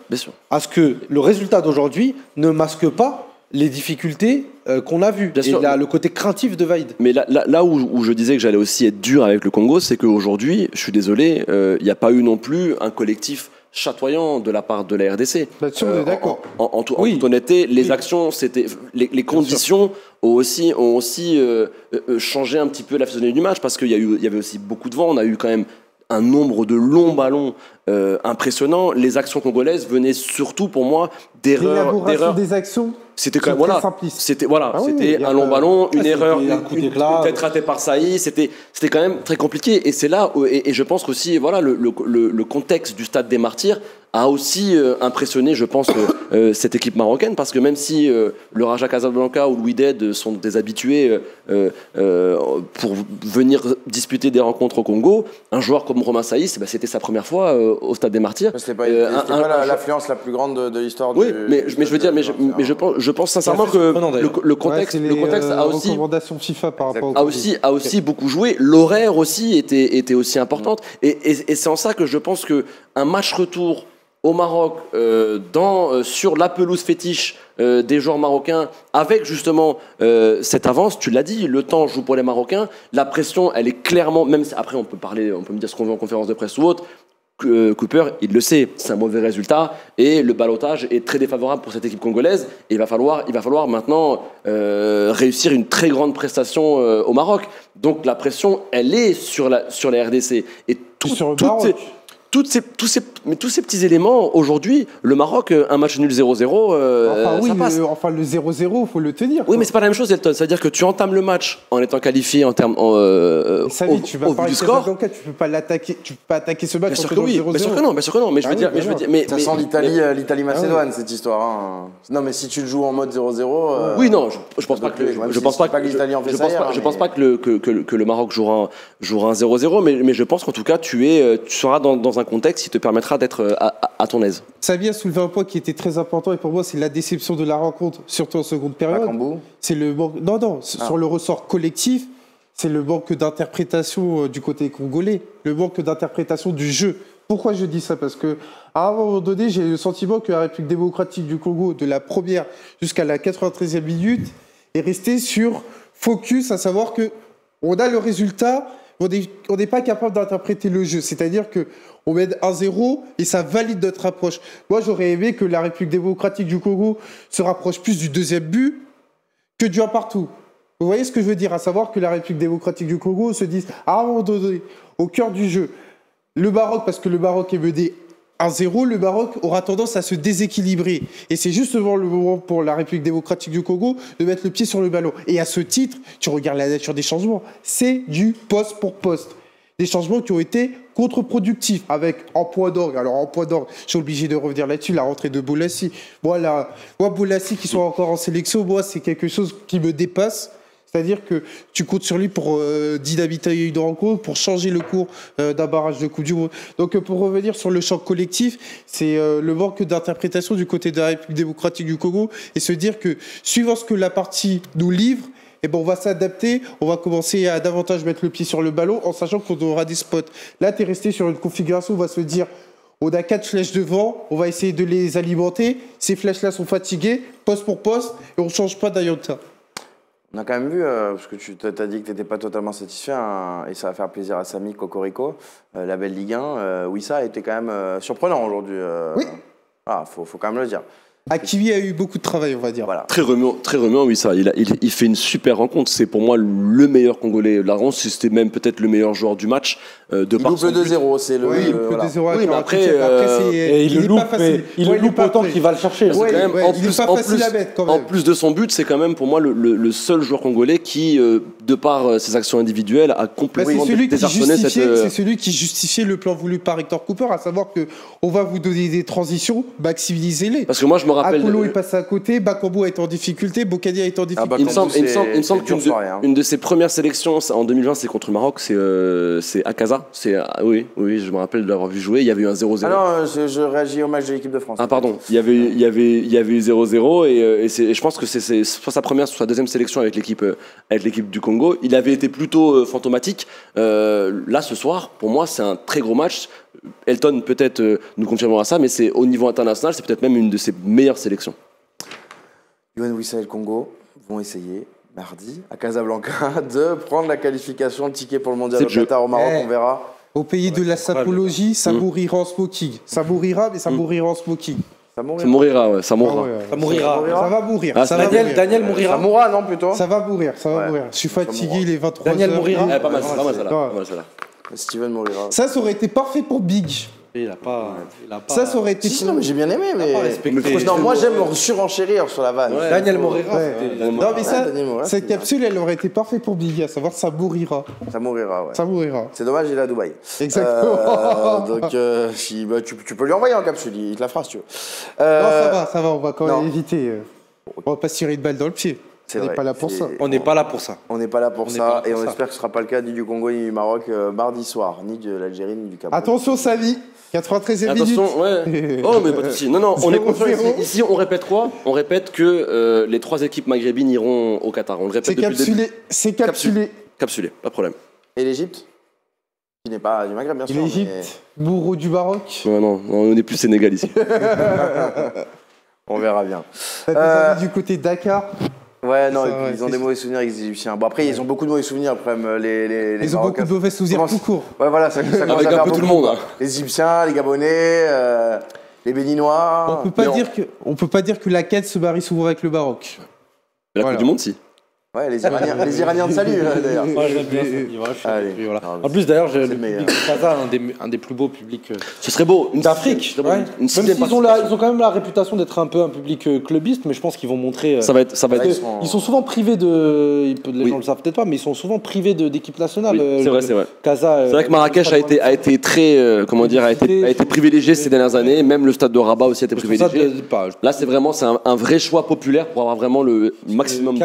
à ce que le résultat d'aujourd'hui ne masque pas les difficultés qu'on a vues. Et là, le côté craintif de Vaïd. Mais là où je disais que j'allais aussi être dur avec le Congo, c'est qu'aujourd'hui, je suis désolé, il n'y a pas eu non plus un collectif chatoyant de la part de la RDC. Là-dessus, on est d'accord. En toute honnêteté, les actions, les conditions ont aussi changé un petit peu la physionomie du match, parce qu'il y avait aussi beaucoup de vent. On a eu quand même un nombre de longs ballons impressionnants. Les actions congolaises venaient surtout pour moi d'élélaboration des actions. C'était quand même c'était un long ballon, une erreur, une tête ratée par Saï. C'était quand même très compliqué. Et c'est là et je pense qu'aussi le contexte du Stade des Martyrs a aussi impressionné, je pense, cette équipe marocaine, parce que même si le Raja Casablanca ou le Wydad sont des habitués pour venir disputer des rencontres au Congo, un joueur comme Romain Saïs, c'était sa première fois au Stade des Martyrs. C'était pas l'affluence la plus grande de l'histoire du... mais je veux dire, je pense sincèrement que le contexte a aussi... recommandations FIFA par rapport a aussi beaucoup joué. L'horaire aussi était aussi importante. Et c'est en ça que je pense qu'un match retour au Maroc, sur la pelouse fétiche des joueurs marocains, avec justement cette avance, tu l'as dit, le temps joue pour les Marocains, la pression, elle est clairement, même si après on peut me dire ce qu'on veut en conférence de presse ou autre, Cooper, il le sait, c'est un mauvais résultat et le ballottage est très défavorable pour cette équipe congolaise, et il va falloir maintenant réussir une très grande prestation au Maroc. Donc la pression, elle est sur la RDC, et tous ces petits éléments, aujourd'hui, le Maroc, un match nul 0-0, ça passe. Le 0-0, il faut le tenir. Oui, mais c'est pas la même chose, Elton. C'est-à-dire que tu entames le match en étant qualifié en termes au vu du score. Tu peux pas l'attaquer, tu peux pas attaquer ce match. Bien sûr que oui, bien sûr que non. Mais je veux dire, ça sent l'Italie-Macédoine, cette histoire. Hein. Non, mais si tu le joues en mode 0-0. Oui, non, je pense pas que le Maroc jouera un 0-0, mais je pense qu'en tout cas, tu seras dans un contexte qui te permettra d'être à ton aise. Samy a soulevé un point qui était très important, et pour moi c'est la déception de la rencontre, surtout en seconde période. C'est le manque... sur le ressort collectif, c'est le manque d'interprétation du côté congolais, le manque d'interprétation du jeu. Pourquoi je dis ça? Parce qu'à un moment donné, j'ai le sentiment que la République démocratique du Congo, de la première jusqu'à la 93e minute, est restée sur focus, à savoir qu'on a le résultat, on n'est pas capable d'interpréter le jeu. C'est-à-dire qu'on mène 1-0 et ça valide notre approche. Moi, j'aurais aimé que la République démocratique du Congo se rapproche plus du deuxième but que du un partout. Vous voyez ce que je veux dire? À savoir que la République démocratique du Congo se dise, à un moment donné, au cœur du jeu, le Maroc, parce que le Maroc est mené 1-0, le Maroc aura tendance à se déséquilibrer. Et c'est justement le moment pour la République démocratique du Congo de mettre le pied sur le ballon. Et à ce titre, tu regardes la nature des changements, c'est du poste pour poste. Des changements qui ont été contre-productifs, avec en point d'orgue. Alors en point d'orgue, je suis obligé de revenir là-dessus, la rentrée de Boulassi. Moi, Boulassi qui soit encore en sélection, moi, c'est quelque chose qui me dépasse. C'est-à-dire que tu comptes sur lui pour dynamiter une rencontre, pour changer le cours d'un barrage de Coupe du Monde. Donc pour revenir sur le champ collectif, c'est le manque d'interprétation du côté de la République démocratique du Congo et se dire que suivant ce que la partie nous livre, eh ben on va s'adapter, on va commencer à davantage mettre le pied sur le ballon en sachant qu'on aura des spots. Là, tu es resté sur une configuration où on va se dire on a 4 flèches devant, on va essayer de les alimenter. Ces flèches-là sont fatiguées, poste pour poste, et on ne change pas d'Ayota. On a quand même vu, parce que tu t'as dit que tu n'étais pas totalement satisfait, et ça va faire plaisir à Samy Cocorico, la belle Ligue 1. Wissa a été quand même surprenant aujourd'hui. Oui. Ah, faut quand même le dire. Hakimi a eu beaucoup de travail, on va dire. Voilà. Très remuant, oui, ça. Il fait une super rencontre. C'est pour moi le meilleur Congolais de la rencontre. C'était même peut-être le meilleur joueur du match. Il loupe le 2-0, c'est le. Oui, il loupe le 2-0. Oui, mais après, il le loupe, il le loupe autant qu'il va le chercher. En plus de son but, c'est quand même pour moi le seul joueur congolais qui, de par ses actions individuelles, a complètement désarçonné cette. C'est celui qui justifiait le plan voulu par Hector Cooper, à savoir qu'on va vous donner des transitions, maximisez-les. Parce que moi, je me rappelle. Akolo est passé à côté, Bakambu est en difficulté, Bokadi est en difficulté. Il me semble qu'une de ses premières sélections en 2020, c'est contre le Maroc, c'est Akaza. Oui, je me rappelle de l'avoir vu jouer. Il y avait eu un 0-0. Ah non, je réagis au match de l'équipe de France. Ah pardon, il y avait eu 0-0 et je pense que c'est soit sa première, soit sa deuxième sélection avec l'équipe du Congo. Il avait été plutôt fantomatique. Là, ce soir, pour moi, c'est un très gros match. Elton peut-être nous confirmera ça, mais c'est au niveau international, c'est peut-être même une de ses meilleures sélections. Yoann Wissa et le Congo vont essayer mardi à Casablanca de prendre la qualification, le ticket pour le mondial au Qatar au Maroc, on verra. Au pays de la sapologie, ça mourira en smoking. Ça mourira, mais ça mourira en smoking. Ça mourira, ouais, ça mourra. Ça va mourir. Daniel mourira. Ça mourra, non, plutôt. Ça va mourir. Je suis fatigué, il est 23h. Daniel mourira. Pas mal, ça. Steven mourira. Ça aurait été parfait pour Big. Il a pas. Ça aurait été. Si, non, mais j'ai bien aimé. Non, moi j'aime surenchérir sur la vanne. Ouais, Daniel mourira. Non, mais cette capsule, elle aurait été parfaite pour Big, à savoir ça mourira. Ça mourira, ouais. Ça mourira. C'est dommage, il est à Dubaï. Exactement. Donc, tu peux lui envoyer en capsule, il te la fera si tu veux. Non, ça va, on va quand même éviter. On va pas se tirer une balle dans le pied. On n'est pas là pour ça. On n'est pas là pour ça. On n'est pas là pour ça, et on espère que ce ne sera pas le cas ni du Congo ni du Maroc mardi soir, ni de l'Algérie ni du Cameroun. Attention, Samy, 93e minute. Attention, ouais. Oh, mais pas de soucis. Non, on est confiant ici. On répète quoi? On répète que les 3 équipes maghrébines iront au Qatar. On le répète depuis le début. C'est capsulé. Capsulé, pas de problème. Et l'Égypte? Qui n'est pas du Maghreb, bien sûr. L'Égypte, bourreau du Maroc. Non, on n'est plus Sénégal ici. On verra bien. T'as des amis du côté de Dakar? Ouais, non, ils ont des mauvais souvenirs avec les Égyptiens. Bon, après, ils ont beaucoup de mauvais souvenirs, le problème. Ils ont beaucoup de mauvais souvenirs tout court. Ouais, voilà, ça commence avec à faire un peu tout le monde. Les Égyptiens, les Gabonais, les Béninois. On peut pas dire que la quête se marie souvent avec le Maroc. La Coupe du Monde, si. Ouais, les Iraniens de salut, d'ailleurs. Ouais, j'aime bien ça. Voilà. En plus, d'ailleurs, le public de Casa, un des plus beaux publics. Ce serait beau. D'Afrique. Ouais. Même s'ils ont quand même la réputation d'être un peu un public clubiste, mais je pense qu'ils vont montrer. Ça va être. Ils sont souvent privés de. Les gens le savent peut-être pas, mais ils sont souvent privés d'équipe nationale. Oui, c'est vrai. Casa. C'est vrai que Marrakech a été très, a été privilégié ces dernières années. Même le stade de Rabat aussi a été privilégié. Là, c'est un vrai choix populaire pour avoir vraiment le maximum.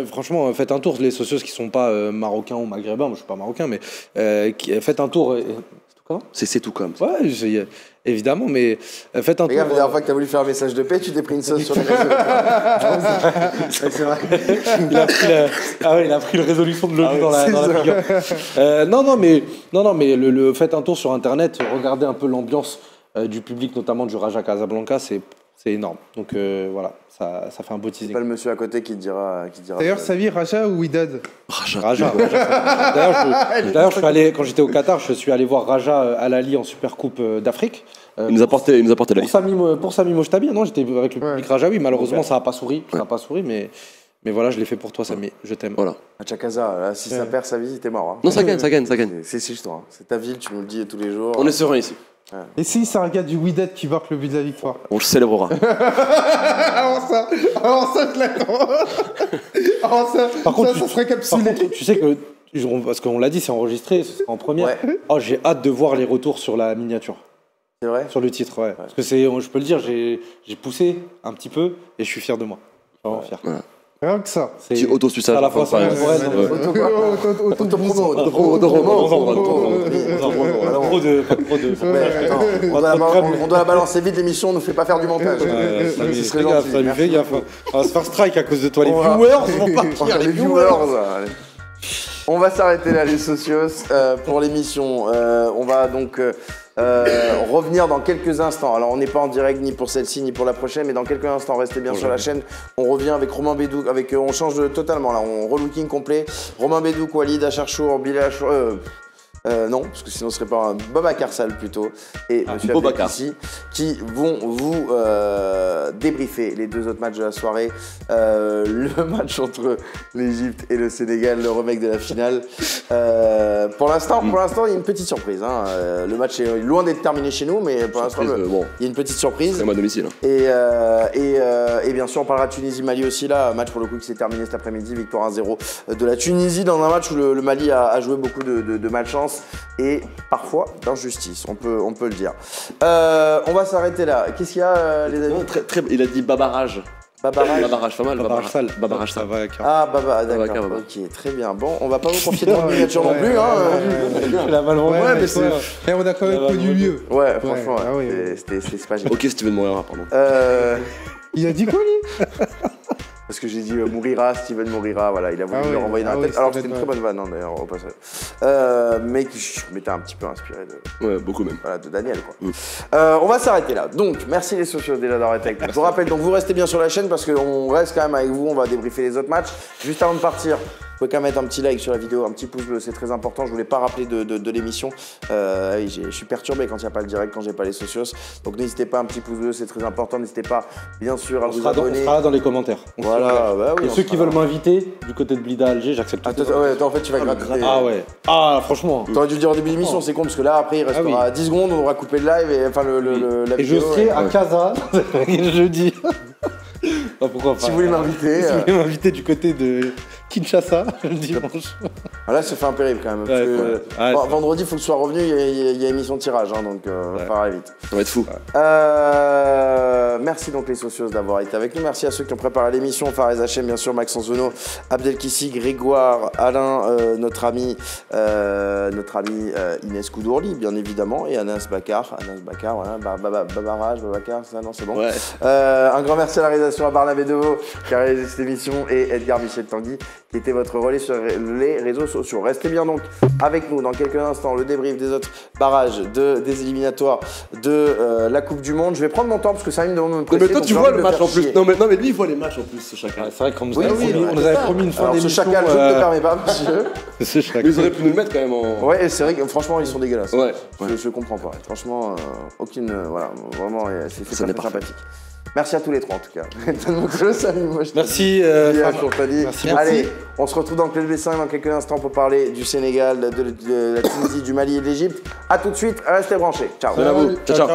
Franchement, faites un tour, les socios qui sont pas marocains ou maghrébins, moi je suis pas marocain, mais faites un tour. C'est tout comme. Ouais, évidemment, mais faites un tour. Regarde, la dernière fois que tu as voulu faire un message de paix, tu t'es pris une sauce sur les réseaux. C'est vrai. Il a pris une résolution de l'ONU dans la figure. Non, mais faites un tour sur Internet, regardez un peu l'ambiance du public, notamment du Raja Casablanca, c'est énorme. Donc voilà, ça fait un beau teasing. C'est pas le monsieur à côté qui te dira. D'ailleurs, Samy, Raja ou Widad? Raja. D'ailleurs, quand j'étais au Qatar, je suis allé voir Raja Al-Ali en Super Coupe d'Afrique. Il nous a porté la vie. Pour Samy Mojtabi, non, j'étais avec le public Rajaoui. Malheureusement, ça n'a pas souri. Mais voilà, je l'ai fait pour toi, Samy. Je t'aime. Voilà. À Chakaza, là, si ça perd sa vie, t'es mort. Hein. Non, ça gagne. C'est l'histoire. C'est ta ville, tu nous le dis tous les jours. On est serein ici. Ouais. Et si c'est un gars du Widad qui marque le but de la victoire? On le célébrera. alors ça, je l'attends. Par contre, ça serait capsulé. Par contre, tu sais que, parce qu'on l'a dit, c'est enregistré, c'est en première. Ouais. Oh, j'ai hâte de voir les retours sur la miniature. C'est vrai? Sur le titre, ouais. Parce que je peux le dire, j'ai poussé un petit peu et je suis fier de moi. Vraiment fier. Voilà. Rien que ça. Petit auto-suçage. À la fois, ça Autopromo. On doit la balancer vite, l'émission, on nous fait pas faire du montage. Ce serait gentil. Ça lui fait gaffe. On va se faire strike à cause de toi. Les viewers vont partir. Les viewers. On va s'arrêter là, les socios, pour l'émission. On va donc revenir dans quelques instants. Alors, on n'est pas en direct ni pour celle-ci ni pour la prochaine, mais dans quelques instants, restez bien sur la chaîne. On revient avec Romain Bédouk, on change totalement là, on relooking complet. Romain Bédouk, Walid Acharchour, Bilal Achour. Non, parce que sinon ce serait pas un Babacar Sall plutôt, et Monsieur Abdelkissi, qui vont vous débriefer les deux autres matchs de la soirée, le match entre l'Égypte et le Sénégal, le remake de la finale. Pour l'instant, il y a une petite surprise. Hein. Le match est loin d'être terminé chez nous, mais pour l'instant, il y a une petite surprise. C'est à domicile. Et bien sûr, on parlera de Tunisie-Mali aussi là, match pour le coup qui s'est terminé cet après-midi, victoire 1-0 de la Tunisie dans un match où le Mali a joué beaucoup de malchance et parfois d'injustice, on peut le dire. On va s'arrêter là. Qu'est-ce qu'il y a, les amis? Il a dit babarrage. Babarage, pas mal. Babarage Sall. Ah, d'accord. Ok, très bien. Bon, on va pas vous confier de miniature non plus. La balle en mais c'est. On a quand même connu mieux. Ouais, franchement, c'est pas génial. Ok, Steven Moira, pardon. Il a dit quoi, lui? Parce que j'ai dit Steven Mourira, voilà, il a voulu me renvoyer dans la tête. Alors c'était une très bonne vanne, d'ailleurs, au passage. Mais je m'étais un petit peu inspiré de. Ouais, beaucoup même. Voilà, de Daniel, quoi. On va s'arrêter là. Donc, merci les socios déjà d'avoir été avec nous. Je vous rappelle, donc vous restez bien sur la chaîne parce qu'on reste quand même avec vous, on va débriefer les autres matchs. Juste avant de partir, vous pouvez quand même mettre un petit like sur la vidéo, un petit pouce bleu, c'est très important. Je voulais pas rappeler de l'émission. Je suis perturbé quand il n'y a pas le direct, quand j'ai pas les socios. Donc n'hésitez pas, un petit pouce bleu, c'est très important. N'hésitez pas, bien sûr, à vous abonner. On sera là dans les commentaires. Voilà, bah oui. Et ceux qui veulent m'inviter du côté de Blida Alger, j'accepte. Attends, en fait, tu vas gratter. Ah ouais. Ah, franchement. T'aurais dû le dire au début de l'émission, c'est con parce que là, après, il restera 10 secondes, on aura coupé le live et enfin la vidéo. Et je serai à Casa jeudi. Pourquoi pas. Si vous voulez m'inviter. Si vous voulez m'inviter du côté de Kinshasa le dimanche. Là, ça fait un périple quand même. Parce que, vendredi, il faut que ce soit revenu, il y a émission de tirage, hein, donc ça va aller vite. Ça va être fou. Merci donc les socios d'avoir été avec nous. Merci à ceux qui ont préparé l'émission. Fares Hachem, bien sûr, Maxence Zono, Abdelkissi, Grégoire, Alain, notre ami Inès Koudourli, bien évidemment, et Anas Bakar, voilà, Babacar, ça non, c'est bon. Ouais. Un grand merci à la réalisation à Barnabé Deveau qui a réalisé cette émission et Edgar Michel Tanguy qui était votre relais sur les réseaux sociaux. Restez bien donc avec nous dans quelques instants, le débrief des autres barrages des éliminatoires de la Coupe du Monde. Je vais prendre mon temps parce que ça me demande de me presser. Mais toi tu vois le match en plus. Non mais lui il voit les matchs en plus, ce chacal. C'est vrai qu'on nous avait promis une fin d'émission. Ce chacal, je ne te permets pas, monsieur. Ce chacal. Ils auraient pu nous le mettre quand même en... Ouais, c'est vrai que franchement ils sont dégueulasses. Ouais. Je comprends pas. Franchement, aucune... voilà, vraiment, c'est ça n'est pas sympathique. Merci à tous les trois en tout cas. Merci. Allez, on se retrouve dans le PLB5 dans quelques instants pour parler du Sénégal, de la Tunisie, du Mali et de l'Égypte. A tout de suite, restez branchés. Ciao. Ciao.